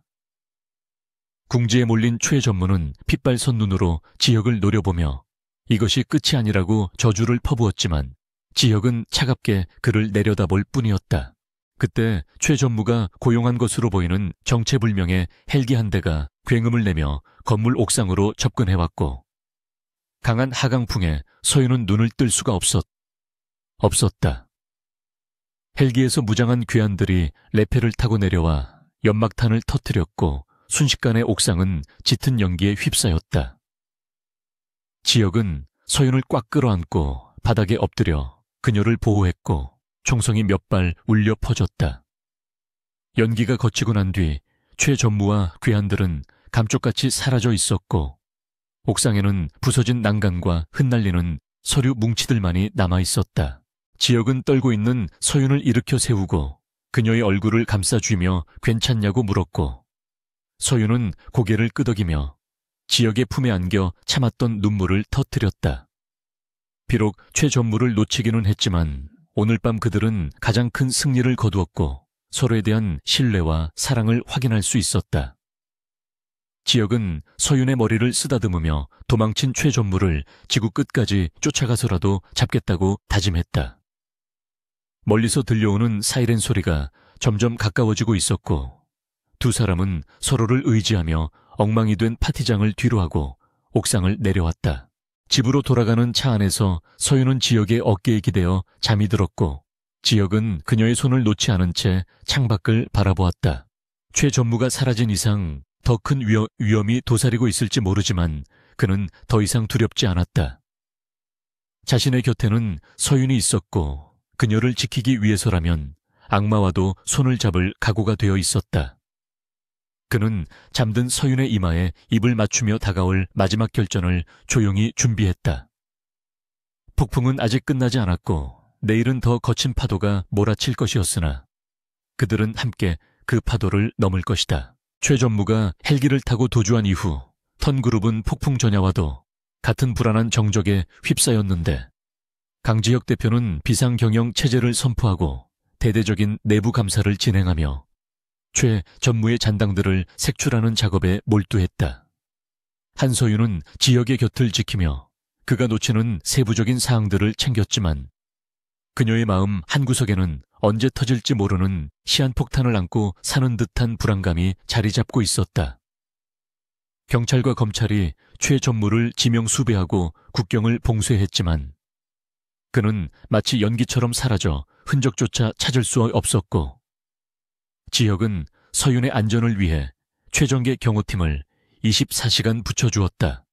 궁지에 몰린 최 전무는 핏발선 눈으로 지혁을 노려보며 이것이 끝이 아니라고 저주를 퍼부었지만 지혁은 차갑게 그를 내려다볼 뿐이었다. 그때 최 전무가 고용한 것으로 보이는 정체불명의 헬기 한 대가 굉음을 내며 건물 옥상으로 접근해왔고 강한 하강풍에 서윤은 눈을 뜰 수가 없었다. 헬기에서 무장한 괴한들이 레페를 타고 내려와 연막탄을 터뜨렸고 순식간에 옥상은 짙은 연기에 휩싸였다. 지혁은 서윤을 꽉 끌어안고 바닥에 엎드려 그녀를 보호했고 총성이 몇 발 울려 퍼졌다. 연기가 거치고 난 뒤 최 전무와 괴한들은 감쪽같이 사라져 있었고 옥상에는 부서진 난간과 흩날리는 서류 뭉치들만이 남아있었다. 지혁은 떨고 있는 서윤을 일으켜 세우고 그녀의 얼굴을 감싸쥐며 괜찮냐고 물었고 서윤은 고개를 끄덕이며 지혁의 품에 안겨 참았던 눈물을 터뜨렸다. 비록 최 전무를 놓치기는 했지만 오늘 밤 그들은 가장 큰 승리를 거두었고 서로에 대한 신뢰와 사랑을 확인할 수 있었다. 지혁은 서윤의 머리를 쓰다듬으며 도망친 최 전무를 지구 끝까지 쫓아가서라도 잡겠다고 다짐했다. 멀리서 들려오는 사이렌 소리가 점점 가까워지고 있었고 두 사람은 서로를 의지하며 엉망이 된 파티장을 뒤로하고 옥상을 내려왔다. 집으로 돌아가는 차 안에서 서윤은 지혁의 어깨에 기대어 잠이 들었고 지혁은 그녀의 손을 놓지 않은 채 창밖을 바라보았다. 최 전무가 사라진 이상 더 큰 위험이 도사리고 있을지 모르지만 그는 더 이상 두렵지 않았다. 자신의 곁에는 서윤이 있었고 그녀를 지키기 위해서라면 악마와도 손을 잡을 각오가 되어 있었다. 그는 잠든 서윤의 이마에 입을 맞추며 다가올 마지막 결전을 조용히 준비했다. 폭풍은 아직 끝나지 않았고 내일은 더 거친 파도가 몰아칠 것이었으나 그들은 함께 그 파도를 넘을 것이다. 최 전무가 헬기를 타고 도주한 이후 턴그룹은 폭풍 전야와도 같은 불안한 정적에 휩싸였는데 강지혁 대표는 비상경영 체제를 선포하고 대대적인 내부 감사를 진행하며 최 전무의 잔당들을 색출하는 작업에 몰두했다. 한서윤은 지혁의 곁을 지키며 그가 놓치는 세부적인 사항들을 챙겼지만 그녀의 마음 한구석에는 언제 터질지 모르는 시한폭탄을 안고 사는 듯한 불안감이 자리 잡고 있었다. 경찰과 검찰이 최 전무를 지명수배하고 국경을 봉쇄했지만 그는 마치 연기처럼 사라져 흔적조차 찾을 수 없었고 지혁은 서윤의 안전을 위해 최정계 경호팀을 24시간 붙여주었다.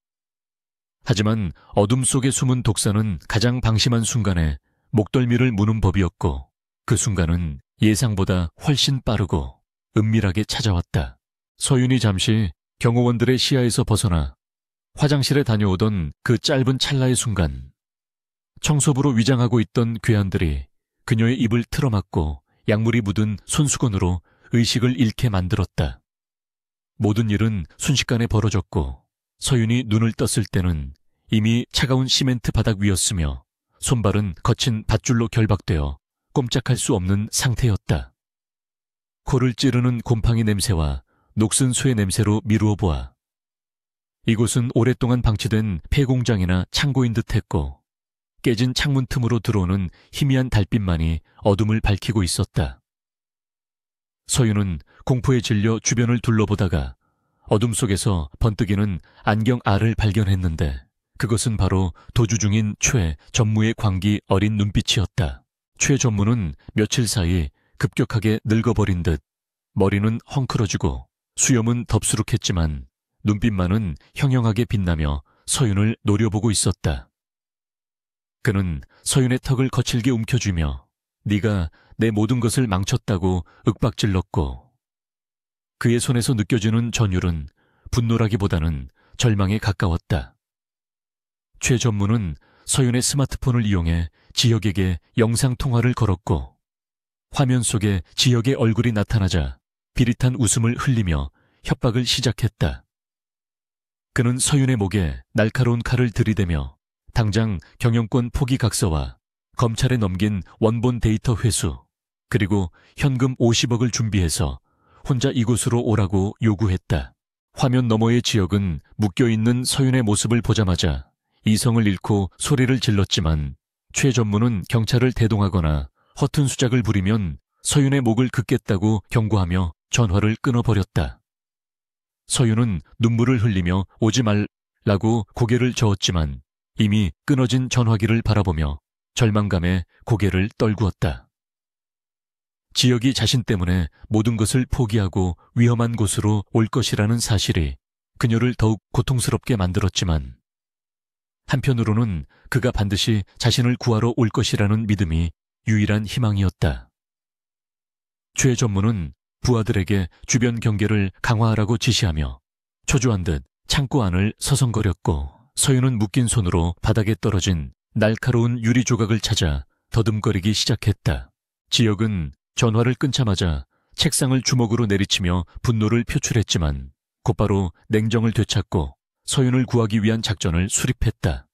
하지만 어둠 속에 숨은 독사는 가장 방심한 순간에 목덜미를 무는 법이었고 그 순간은 예상보다 훨씬 빠르고 은밀하게 찾아왔다. 서윤이 잠시 경호원들의 시야에서 벗어나 화장실에 다녀오던 그 짧은 찰나의 순간 청소부로 위장하고 있던 괴한들이 그녀의 입을 틀어막고 약물이 묻은 손수건으로 의식을 잃게 만들었다. 모든 일은 순식간에 벌어졌고 서윤이 눈을 떴을 때는 이미 차가운 시멘트 바닥 위였으며 손발은 거친 밧줄로 결박되어 꼼짝할 수 없는 상태였다. 코를 찌르는 곰팡이 냄새와 녹슨 수의 냄새로 미루어 보아 이곳은 오랫동안 방치된 폐공장이나 창고인 듯했고 깨진 창문 틈으로 들어오는 희미한 달빛만이 어둠을 밝히고 있었다. 서윤은 공포에 질려 주변을 둘러보다가 어둠 속에서 번뜩이는 안경 알을 발견했는데 그것은 바로 도주 중인 최 전무의 광기 어린 눈빛이었다. 최 전무는 며칠 사이 급격하게 늙어버린 듯 머리는 헝클어지고 수염은 덥수룩했지만 눈빛만은 형형하게 빛나며 서윤을 노려보고 있었다. 그는 서윤의 턱을 거칠게 움켜쥐며 네가 내 모든 것을 망쳤다고 윽박질렀고 그의 손에서 느껴지는 전율은 분노라기보다는 절망에 가까웠다. 최 전무는 서윤의 스마트폰을 이용해 지혁에게 영상통화를 걸었고 화면 속에 지혁의 얼굴이 나타나자 비릿한 웃음을 흘리며 협박을 시작했다. 그는 서윤의 목에 날카로운 칼을 들이대며 당장 경영권 포기 각서와 검찰에 넘긴 원본 데이터 회수, 그리고 현금 50억을 준비해서 혼자 이곳으로 오라고 요구했다. 화면 너머의 지혁은 묶여있는 서윤의 모습을 보자마자 이성을 잃고 소리를 질렀지만 최 전무는 경찰을 대동하거나 허튼 수작을 부리면 서윤의 목을 긋겠다고 경고하며 전화를 끊어버렸다. 서윤은 눈물을 흘리며 오지 말라고 고개를 저었지만 이미 끊어진 전화기를 바라보며 절망감에 고개를 떨구었다. 지혁이 자신 때문에 모든 것을 포기하고 위험한 곳으로 올 것이라는 사실이 그녀를 더욱 고통스럽게 만들었지만 한편으로는 그가 반드시 자신을 구하러 올 것이라는 믿음이 유일한 희망이었다. 최 전무는 부하들에게 주변 경계를 강화하라고 지시하며 초조한 듯 창고 안을 서성거렸고 서윤은 묶인 손으로 바닥에 떨어진 날카로운 유리 조각을 찾아 더듬거리기 시작했다. 지혁은 전화를 끊자마자 책상을 주먹으로 내리치며 분노를 표출했지만 곧바로 냉정을 되찾고 서윤을 구하기 위한 작전을 수립했다.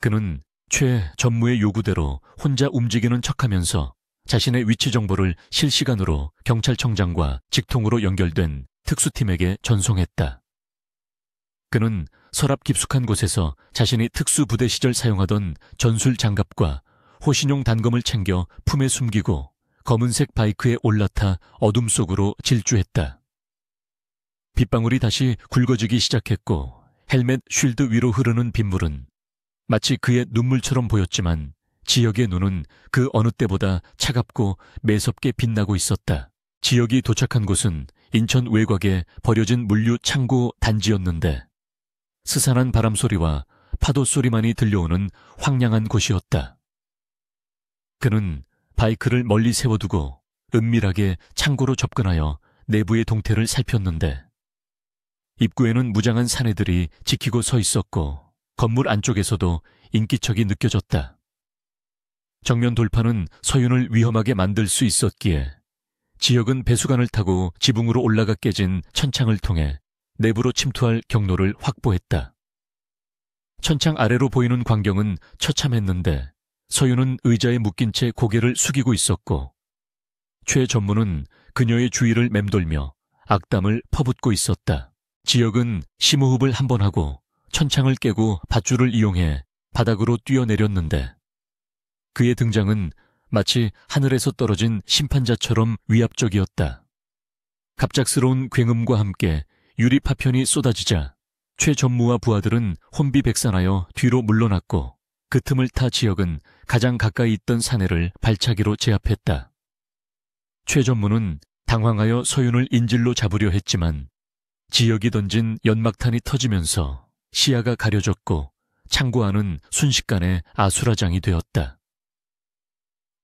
그는 최 전무의 요구대로 혼자 움직이는 척하면서 자신의 위치 정보를 실시간으로 경찰청장과 직통으로 연결된 특수팀에게 전송했다. 그는 서랍 깊숙한 곳에서 자신이 특수부대 시절 사용하던 전술 장갑과 호신용 단검을 챙겨 품에 숨기고 검은색 바이크에 올라타 어둠 속으로 질주했다. 빗방울이 다시 굵어지기 시작했고 헬멧 쉴드 위로 흐르는 빗물은 마치 그의 눈물처럼 보였지만 지혁의 눈은 그 어느 때보다 차갑고 매섭게 빛나고 있었다. 지혁이 도착한 곳은 인천 외곽의 버려진 물류 창고 단지였는데 스산한 바람소리와 파도소리만이 들려오는 황량한 곳이었다. 그는 바이크를 멀리 세워두고 은밀하게 창고로 접근하여 내부의 동태를 살폈는데 입구에는 무장한 사내들이 지키고 서 있었고 건물 안쪽에서도 인기척이 느껴졌다. 정면 돌파는 서윤을 위험하게 만들 수 있었기에 지혁은 배수관을 타고 지붕으로 올라가 깨진 천창을 통해 내부로 침투할 경로를 확보했다. 천창 아래로 보이는 광경은 처참했는데 서윤은 의자에 묶인 채 고개를 숙이고 있었고 최 전무는 그녀의 주위를 맴돌며 악담을 퍼붓고 있었다. 지혁은 심호흡을 한 번 하고 천창을 깨고 밧줄을 이용해 바닥으로 뛰어내렸는데 그의 등장은 마치 하늘에서 떨어진 심판자처럼 위압적이었다. 갑작스러운 굉음과 함께 유리 파편이 쏟아지자 최 전무와 부하들은 혼비백산하여 뒤로 물러났고 그 틈을 타 지혁은 가장 가까이 있던 사내를 발차기로 제압했다. 최 전무는 당황하여 서윤을 인질로 잡으려 했지만 지혁이 던진 연막탄이 터지면서 시야가 가려졌고 창고 안은 순식간에 아수라장이 되었다.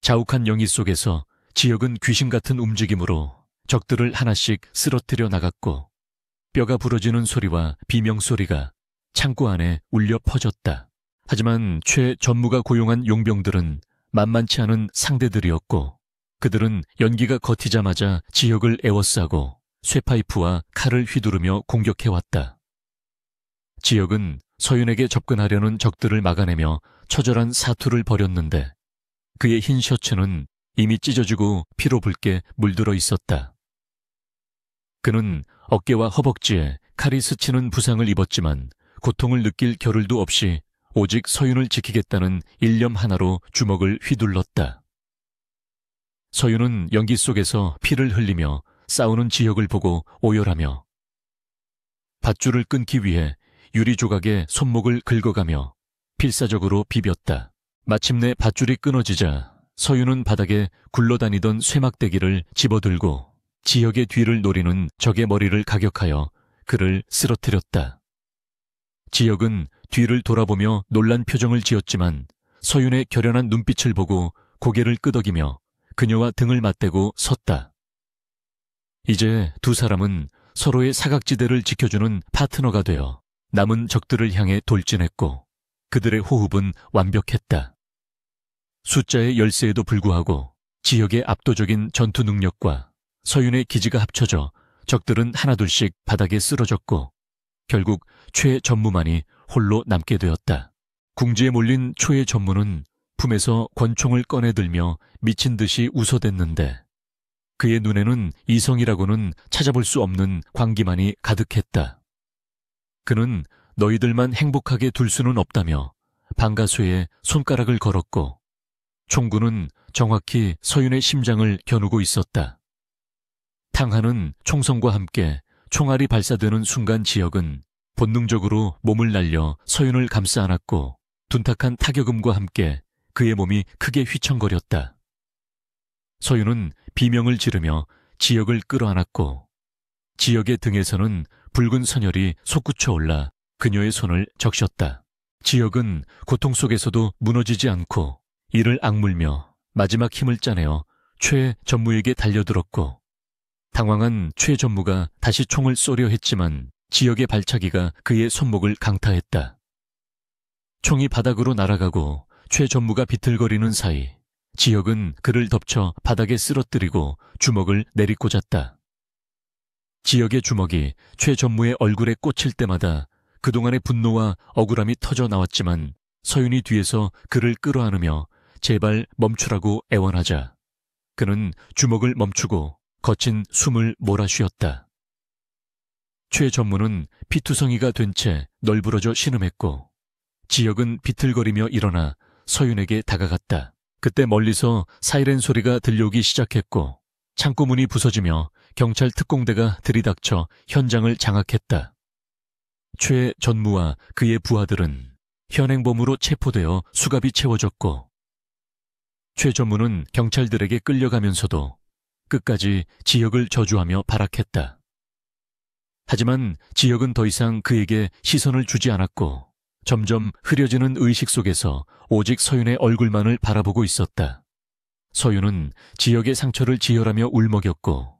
자욱한 영희 속에서 지혁은 귀신 같은 움직임으로 적들을 하나씩 쓰러뜨려 나갔고 뼈가 부러지는 소리와 비명소리가 창고 안에 울려 퍼졌다. 하지만 최 전무가 고용한 용병들은 만만치 않은 상대들이었고 그들은 연기가 겉히자마자 지혁을 에워싸고 쇠파이프와 칼을 휘두르며 공격해왔다. 지혁은 서윤에게 접근하려는 적들을 막아내며 처절한 사투를 벌였는데 그의 흰 셔츠는 이미 찢어지고 피로 붉게 물들어 있었다. 그는 어깨와 허벅지에 칼이 스치는 부상을 입었지만 고통을 느낄 겨를도 없이 오직 서윤을 지키겠다는 일념 하나로 주먹을 휘둘렀다. 서윤은 연기 속에서 피를 흘리며 싸우는 지혁을 보고 오열하며 밧줄을 끊기 위해 유리 조각에 손목을 긁어가며 필사적으로 비볐다. 마침내 밧줄이 끊어지자 서윤은 바닥에 굴러다니던 쇠막대기를 집어들고 지혁의 뒤를 노리는 적의 머리를 가격하여 그를 쓰러뜨렸다. 지혁은 뒤를 돌아보며 놀란 표정을 지었지만 서윤의 결연한 눈빛을 보고 고개를 끄덕이며 그녀와 등을 맞대고 섰다. 이제 두 사람은 서로의 사각지대를 지켜주는 파트너가 되어 남은 적들을 향해 돌진했고 그들의 호흡은 완벽했다. 숫자의 열세에도 불구하고 지역의 압도적인 전투 능력과 서윤의 기지가 합쳐져 적들은 하나둘씩 바닥에 쓰러졌고 결국 최전무만이 홀로 남게 되었다. 궁지에 몰린 최전무는 품에서 권총을 꺼내들며 미친 듯이 웃어댔는데 그의 눈에는 이성이라고는 찾아볼 수 없는 광기만이 가득했다. 그는 너희들만 행복하게 둘 수는 없다며 방가수에 손가락을 걸었고 총구는 정확히 서윤의 심장을 겨누고 있었다. 탕하는 총성과 함께 총알이 발사되는 순간 지역은 본능적으로 몸을 날려 서윤을 감싸 안았고 둔탁한 타격음과 함께 그의 몸이 크게 휘청거렸다. 서윤은 비명을 지르며 지역을 끌어안았고 지역의 등에서는 붉은 선혈이 솟구쳐 올라 그녀의 손을 적셨다. 지역은 고통 속에서도 무너지지 않고 이를 악물며 마지막 힘을 짜내어 최전무에게 달려들었고 당황한 최전무가 다시 총을 쏘려 했지만 지역의 발차기가 그의 손목을 강타했다. 총이 바닥으로 날아가고 최전무가 비틀거리는 사이 지역은 그를 덮쳐 바닥에 쓰러뜨리고 주먹을 내리꽂았다. 지역의 주먹이 최전무의 얼굴에 꽂힐 때마다 그동안의 분노와 억울함이 터져 나왔지만 서윤이 뒤에서 그를 끌어안으며 제발 멈추라고 애원하자 그는 주먹을 멈추고 거친 숨을 몰아쉬었다. 최전무는 피투성이가 된 채 널브러져 신음했고 지역은 비틀거리며 일어나 서윤에게 다가갔다. 그때 멀리서 사이렌 소리가 들려오기 시작했고 창고문이 부서지며 경찰 특공대가 들이닥쳐 현장을 장악했다. 최전무와 그의 부하들은 현행범으로 체포되어 수갑이 채워졌고 최전무는 경찰들에게 끌려가면서도 끝까지 지역을 저주하며 발악했다. 하지만 지역은 더 이상 그에게 시선을 주지 않았고 점점 흐려지는 의식 속에서 오직 서윤의 얼굴만을 바라보고 있었다. 서윤은 지역의 상처를 지혈하며 울먹였고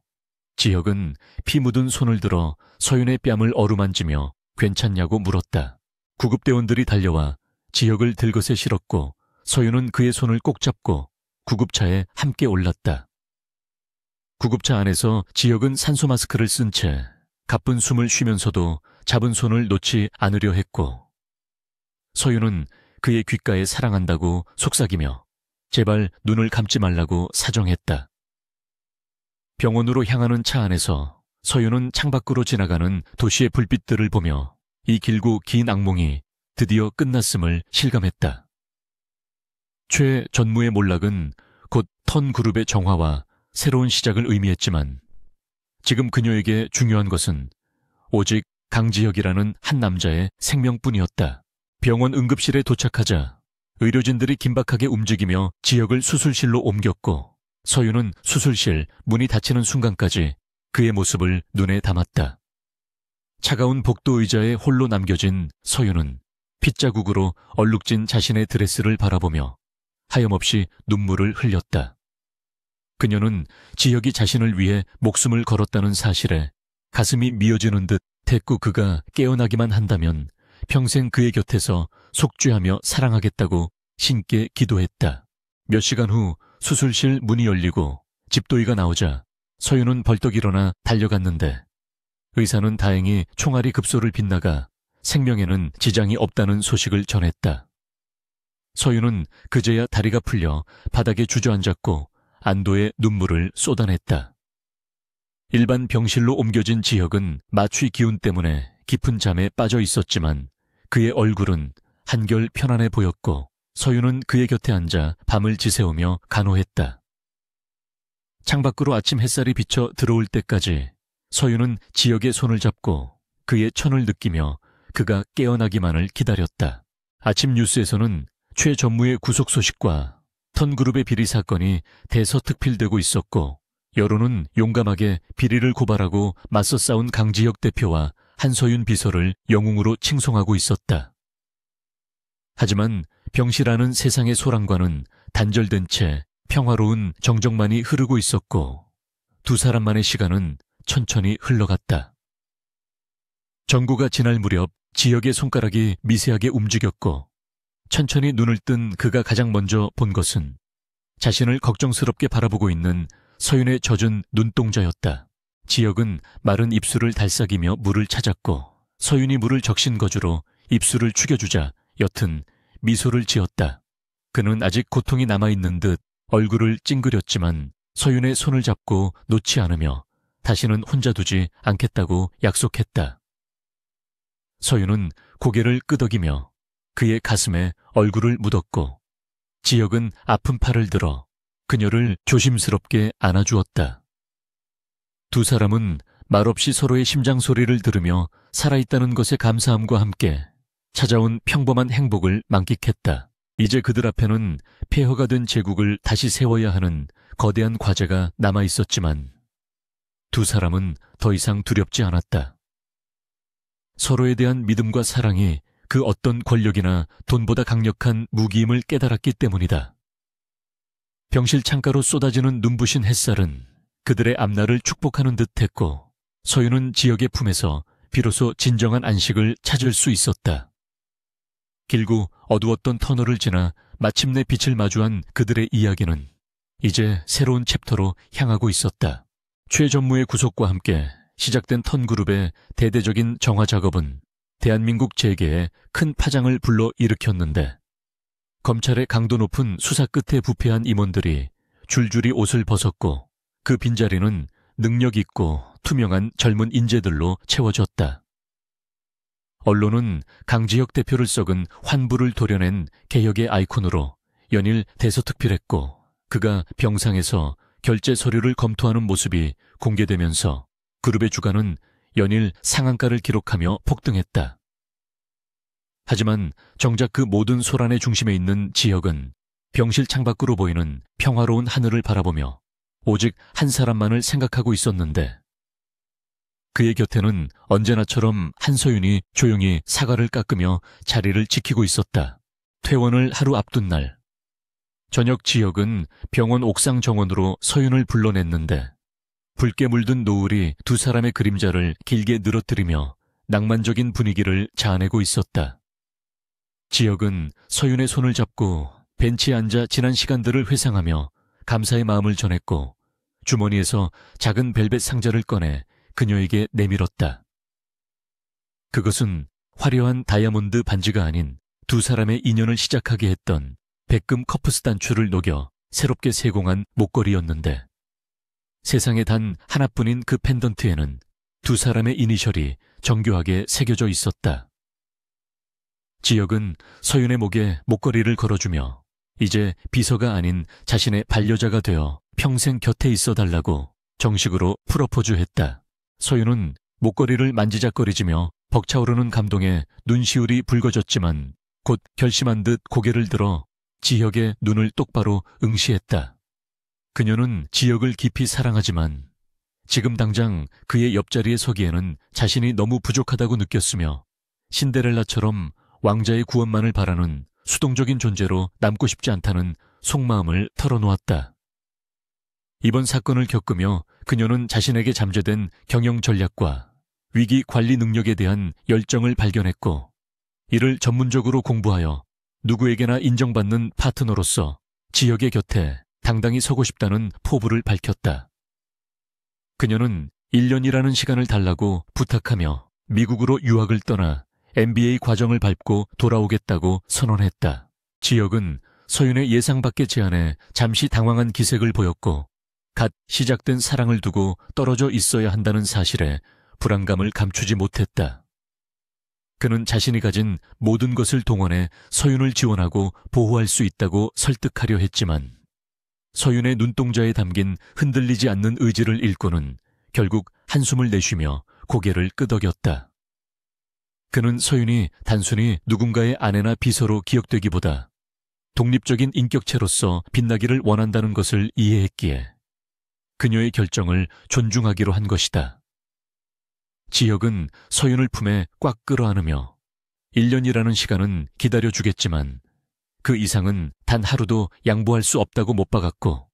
지역은 피 묻은 손을 들어 서윤의 뺨을 어루만지며 괜찮냐고 물었다. 구급대원들이 달려와 지역을 들것에 실었고 서윤은 그의 손을 꼭 잡고 구급차에 함께 올랐다. 구급차 안에서 지역은 산소 마스크를 쓴 채 가쁜 숨을 쉬면서도 잡은 손을 놓지 않으려 했고 서윤은 그의 귓가에 사랑한다고 속삭이며 제발 눈을 감지 말라고 사정했다. 병원으로 향하는 차 안에서 서윤은 창밖으로 지나가는 도시의 불빛들을 보며 이 길고 긴 악몽이 드디어 끝났음을 실감했다. 최전무의 몰락은 곧 턴그룹의 정화와 새로운 시작을 의미했지만 지금 그녀에게 중요한 것은 오직 강지혁이라는 한 남자의 생명뿐이었다. 병원 응급실에 도착하자 의료진들이 긴박하게 움직이며 지역을 수술실로 옮겼고 서윤은 수술실 문이 닫히는 순간까지 그의 모습을 눈에 담았다. 차가운 복도 의자에 홀로 남겨진 서윤은 핏자국으로 얼룩진 자신의 드레스를 바라보며 하염없이 눈물을 흘렸다. 그녀는 지역이 자신을 위해 목숨을 걸었다는 사실에 가슴이 미어지는 듯 대꾸 그가 깨어나기만 한다면 평생 그의 곁에서 속죄하며 사랑하겠다고 신께 기도했다. 몇 시간 후 수술실 문이 열리고 집도이가 나오자 서윤은 벌떡 일어나 달려갔는데 의사는 다행히 총알이 급소를 빗나가 생명에는 지장이 없다는 소식을 전했다. 서윤은 그제야 다리가 풀려 바닥에 주저앉았고 안도의 눈물을 쏟아냈다. 일반 병실로 옮겨진 지역은 마취 기운 때문에 깊은 잠에 빠져 있었지만 그의 얼굴은 한결 편안해 보였고 서윤은 그의 곁에 앉아 밤을 지새우며 간호했다. 창밖으로 아침 햇살이 비쳐 들어올 때까지 서윤은 지역의 손을 잡고 그의 천을 느끼며 그가 깨어나기만을 기다렸다. 아침 뉴스에서는 최전무의 구속 소식과 턴그룹의 비리 사건이 대서특필되고 있었고 여론은 용감하게 비리를 고발하고 맞서 싸운 강지혁 대표와 한서윤 비서를 영웅으로 칭송하고 있었다. 하지만 병실하는 세상의 소란과는 단절된 채 평화로운 정적만이 흐르고 있었고 두 사람만의 시간은 천천히 흘러갔다. 정구가 지날 무렵 지혁의 손가락이 미세하게 움직였고 천천히 눈을 뜬 그가 가장 먼저 본 것은 자신을 걱정스럽게 바라보고 있는 서윤의 젖은 눈동자였다. 지혁은 마른 입술을 달싹이며 물을 찾았고 서윤이 물을 적신 거주로 입술을 축여주자 옅은 미소를 지었다. 그는 아직 고통이 남아있는 듯 얼굴을 찡그렸지만 서윤의 손을 잡고 놓지 않으며 다시는 혼자 두지 않겠다고 약속했다. 서윤은 고개를 끄덕이며 그의 가슴에 얼굴을 묻었고 지혁은 아픈 팔을 들어 그녀를 조심스럽게 안아주었다. 두 사람은 말없이 서로의 심장 소리를 들으며 살아있다는 것에 감사함과 함께 찾아온 평범한 행복을 만끽했다. 이제 그들 앞에는 폐허가 된 제국을 다시 세워야 하는 거대한 과제가 남아있었지만 두 사람은 더 이상 두렵지 않았다. 서로에 대한 믿음과 사랑이 그 어떤 권력이나 돈보다 강력한 무기임을 깨달았기 때문이다. 병실 창가로 쏟아지는 눈부신 햇살은 그들의 앞날을 축복하는 듯했고 서윤은 지혁의 품에서 비로소 진정한 안식을 찾을 수 있었다. 길고 어두웠던 터널을 지나 마침내 빛을 마주한 그들의 이야기는 이제 새로운 챕터로 향하고 있었다. 최전무의 구속과 함께 시작된 턴그룹의 대대적인 정화 작업은 대한민국 재계에 큰 파장을 불러 일으켰는데 검찰의 강도 높은 수사 끝에 부패한 임원들이 줄줄이 옷을 벗었고 그 빈자리는 능력 있고 투명한 젊은 인재들로 채워졌다. 언론은 강지혁 대표를 썩은 환부를 도려낸 개혁의 아이콘으로 연일 대서특필했고 그가 병상에서 결제 서류를 검토하는 모습이 공개되면서 그룹의 주가는 연일 상한가를 기록하며 폭등했다. 하지만 정작 그 모든 소란의 중심에 있는 지혁은 병실 창밖으로 보이는 평화로운 하늘을 바라보며 오직 한 사람만을 생각하고 있었는데 그의 곁에는 언제나처럼 한서윤이 조용히 사과를 깎으며 자리를 지키고 있었다. 퇴원을 하루 앞둔 날 저녁 지혁은 병원 옥상 정원으로 서윤을 불러냈는데 붉게 물든 노을이 두 사람의 그림자를 길게 늘어뜨리며 낭만적인 분위기를 자아내고 있었다. 지혁은 서윤의 손을 잡고 벤치에 앉아 지난 시간들을 회상하며 감사의 마음을 전했고 주머니에서 작은 벨벳 상자를 꺼내 그녀에게 내밀었다. 그것은 화려한 다이아몬드 반지가 아닌 두 사람의 인연을 시작하게 했던 백금 커프스 단추를 녹여 새롭게 세공한 목걸이였는데 세상에 단 하나뿐인 그 펜던트에는 두 사람의 이니셜이 정교하게 새겨져 있었다. 지혁은 서윤의 목에 목걸이를 걸어주며 이제 비서가 아닌 자신의 반려자가 되어 평생 곁에 있어 달라고 정식으로 프로포즈했다. 서윤은 목걸이를 만지작거리지며 벅차오르는 감동에 눈시울이 붉어졌지만 곧 결심한 듯 고개를 들어 지혁의 눈을 똑바로 응시했다. 그녀는 지혁을 깊이 사랑하지만 지금 당장 그의 옆자리에 서기에는 자신이 너무 부족하다고 느꼈으며 신데렐라처럼 왕자의 구원만을 바라는 수동적인 존재로 남고 싶지 않다는 속마음을 털어놓았다. 이번 사건을 겪으며 그녀는 자신에게 잠재된 경영 전략과 위기 관리 능력에 대한 열정을 발견했고 이를 전문적으로 공부하여 누구에게나 인정받는 파트너로서 지혁의 곁에 당당히 서고 싶다는 포부를 밝혔다. 그녀는 1년이라는 시간을 달라고 부탁하며 미국으로 유학을 떠나 MBA 과정을 밟고 돌아오겠다고 선언했다. 지혁은 서윤의 예상 밖의 제안에 잠시 당황한 기색을 보였고 갓 시작된 사랑을 두고 떨어져 있어야 한다는 사실에 불안감을 감추지 못했다. 그는 자신이 가진 모든 것을 동원해 서윤을 지원하고 보호할 수 있다고 설득하려 했지만 서윤의 눈동자에 담긴 흔들리지 않는 의지를 읽고는 결국 한숨을 내쉬며 고개를 끄덕였다. 그는 서윤이 단순히 누군가의 아내나 비서로 기억되기보다 독립적인 인격체로서 빛나기를 원한다는 것을 이해했기에 그녀의 결정을 존중하기로 한 것이다. 지혁은 서윤을 품에 꽉 끌어안으며 1년이라는 시간은 기다려주겠지만 그 이상은 단 하루도 양보할 수 없다고 못 박았고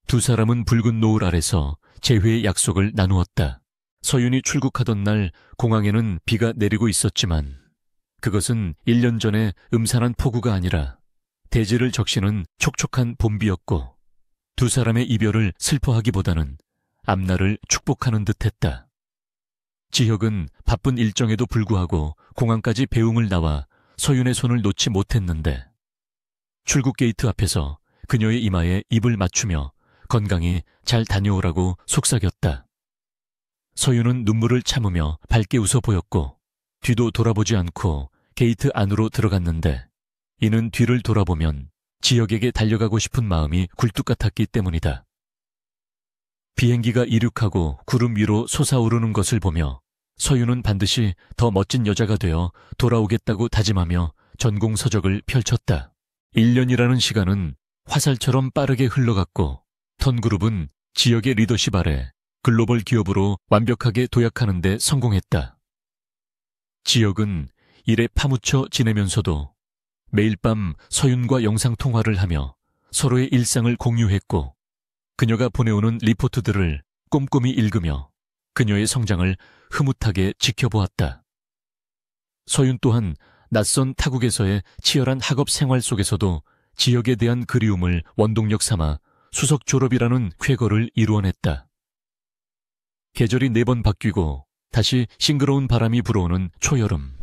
두 사람은 붉은 노을 아래서 재회의 약속을 나누었다. 서윤이 출국하던 날 공항에는 비가 내리고 있었지만 그것은 1년 전에 음산한 폭우가 아니라 대지를 적시는 촉촉한 봄비였고 두 사람의 이별을 슬퍼하기보다는 앞날을 축복하는 듯했다. 지혁은 바쁜 일정에도 불구하고 공항까지 배웅을 나와 서윤의 손을 놓지 못했는데 출국 게이트 앞에서 그녀의 이마에 입을 맞추며 건강히 잘 다녀오라고 속삭였다. 서윤은 눈물을 참으며 밝게 웃어 보였고 뒤도 돌아보지 않고 게이트 안으로 들어갔는데 이는 뒤를 돌아보면 지혁에게 달려가고 싶은 마음이 굴뚝 같았기 때문이다. 비행기가 이륙하고 구름 위로 솟아오르는 것을 보며 서윤은 반드시 더 멋진 여자가 되어 돌아오겠다고 다짐하며 전공서적을 펼쳤다. 1년이라는 시간은 화살처럼 빠르게 흘러갔고 턴그룹은 지역의 리더십 아래 글로벌 기업으로 완벽하게 도약하는 데 성공했다. 지역은 일에 파묻혀 지내면서도 매일 밤 서윤과 영상통화를 하며 서로의 일상을 공유했고 그녀가 보내오는 리포트들을 꼼꼼히 읽으며 그녀의 성장을 흐뭇하게 지켜보았다. 서윤 또한 낯선 타국에서의 치열한 학업 생활 속에서도 지역에 대한 그리움을 원동력 삼아 수석 졸업이라는 쾌거를 이루어냈다. 계절이 4번 바뀌고 다시 싱그러운 바람이 불어오는 초여름.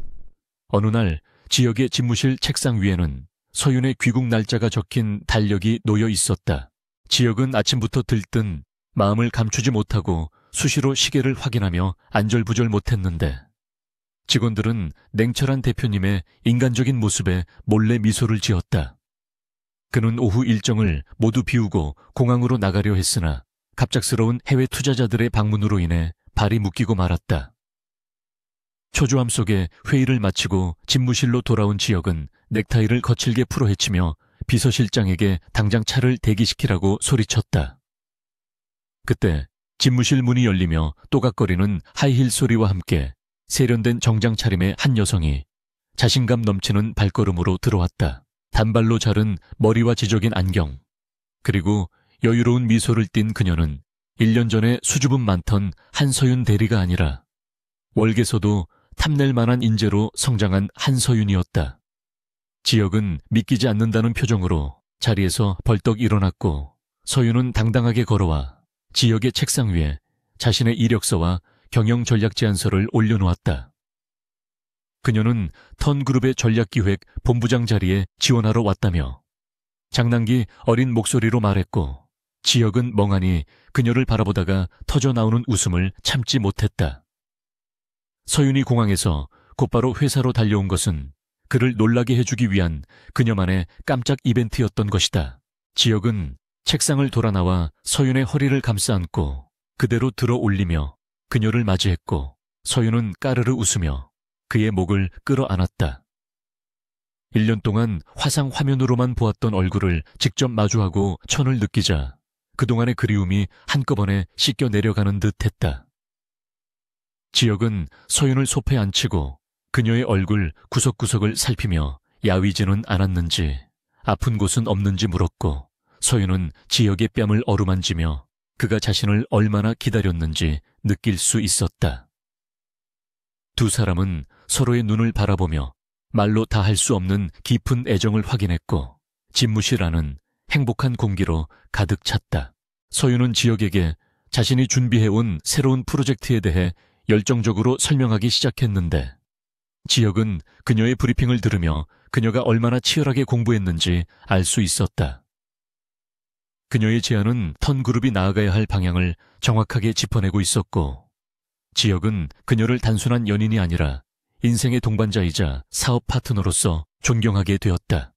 어느 날 지역의 집무실 책상 위에는 서윤의 귀국 날짜가 적힌 달력이 놓여 있었다. 지역은 아침부터 들뜬 마음을 감추지 못하고 수시로 시계를 확인하며 안절부절 못했는데 직원들은 냉철한 대표님의 인간적인 모습에 몰래 미소를 지었다. 그는 오후 일정을 모두 비우고 공항으로 나가려 했으나 갑작스러운 해외 투자자들의 방문으로 인해 발이 묶이고 말았다. 초조함 속에 회의를 마치고 집무실로 돌아온 지역은 넥타이를 거칠게 풀어헤치며 비서실장에게 당장 차를 대기시키라고 소리쳤다. 그때 집무실 문이 열리며 또각거리는 하이힐 소리와 함께 세련된 정장 차림의 한 여성이 자신감 넘치는 발걸음으로 들어왔다. 단발로 자른 머리와 지적인 안경, 그리고 여유로운 미소를 띤 그녀는 1년 전에 수줍음 많던 한서윤 대리가 아니라 월계서도 탐낼 만한 인재로 성장한 한서윤이었다. 지역은 믿기지 않는다는 표정으로 자리에서 벌떡 일어났고 서윤은 당당하게 걸어와 지역의 책상 위에 자신의 이력서와 경영 전략 제안서를 올려놓았다. 그녀는 턴그룹의 전략기획 본부장 자리에 지원하러 왔다며 장난기 어린 목소리로 말했고 지역은 멍하니 그녀를 바라보다가 터져나오는 웃음을 참지 못했다. 서윤이 공항에서 곧바로 회사로 달려온 것은 그를 놀라게 해주기 위한 그녀만의 깜짝 이벤트였던 것이다. 지역은 책상을 돌아 나와 서윤의 허리를 감싸 안고 그대로 들어 올리며 그녀를 맞이했고 서윤은 까르르 웃으며 그의 목을 끌어안았다. 1년 동안 화상 화면으로만 보았던 얼굴을 직접 마주하고 천을 느끼자 그동안의 그리움이 한꺼번에 씻겨 내려가는 듯 했다. 지역은 서윤을 소파에 앉히고 그녀의 얼굴 구석구석을 살피며 야위지는 않았는지 아픈 곳은 없는지 물었고 서윤은 지역의 뺨을 어루만지며 그가 자신을 얼마나 기다렸는지 느낄 수 있었다. 두 사람은 서로의 눈을 바라보며 말로 다 할 수 없는 깊은 애정을 확인했고 집무실 안은 행복한 공기로 가득 찼다. 서윤은 지역에게 자신이 준비해온 새로운 프로젝트에 대해 열정적으로 설명하기 시작했는데 지역은 그녀의 브리핑을 들으며 그녀가 얼마나 치열하게 공부했는지 알 수 있었다. 그녀의 제안은 턴그룹이 나아가야 할 방향을 정확하게 짚어내고 있었고 지역은 그녀를 단순한 연인이 아니라 인생의 동반자이자 사업 파트너로서 존경하게 되었다.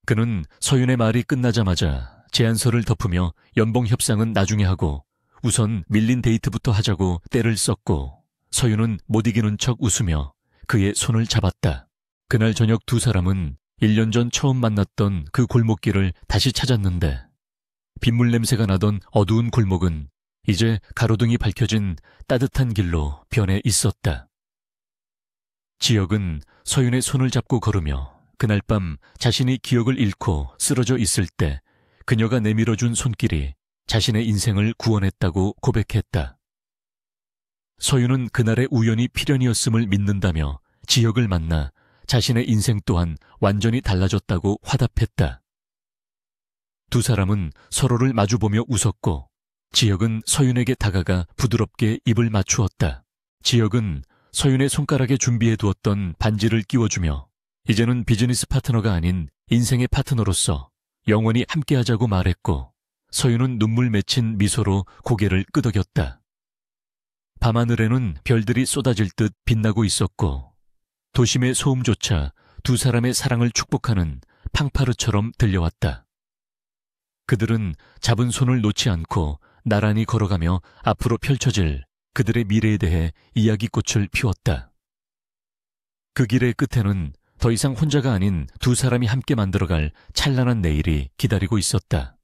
그는 서윤의 말이 끝나자마자 제안서를 덮으며 연봉 협상은 나중에 하고 우선 밀린 데이트부터 하자고 때를 썼고 서윤은 못 이기는 척 웃으며 그의 손을 잡았다. 그날 저녁 두 사람은 1년 전 처음 만났던 그 골목길을 다시 찾았는데 빗물 냄새가 나던 어두운 골목은 이제 가로등이 밝혀진 따뜻한 길로 변해 있었다. 지역은 서윤의 손을 잡고 걸으며 그날 밤 자신이 기억을 잃고 쓰러져 있을 때 그녀가 내밀어준 손길이 자신의 인생을 구원했다고 고백했다. 서윤은 그날의 우연이 필연이었음을 믿는다며 지혁을 만나 자신의 인생 또한 완전히 달라졌다고 화답했다. 두 사람은 서로를 마주보며 웃었고 지혁은 서윤에게 다가가 부드럽게 입을 맞추었다. 지혁은 서윤의 손가락에 준비해 두었던 반지를 끼워주며 이제는 비즈니스 파트너가 아닌 인생의 파트너로서 영원히 함께하자고 말했고 서윤은 눈물 맺힌 미소로 고개를 끄덕였다. 밤하늘에는 별들이 쏟아질 듯 빛나고 있었고 도심의 소음조차 두 사람의 사랑을 축복하는 팡파르처럼 들려왔다. 그들은 잡은 손을 놓지 않고 나란히 걸어가며 앞으로 펼쳐질 그들의 미래에 대해 이야기꽃을 피웠다. 그 길의 끝에는 더 이상 혼자가 아닌 두 사람이 함께 만들어갈 찬란한 내일이 기다리고 있었다.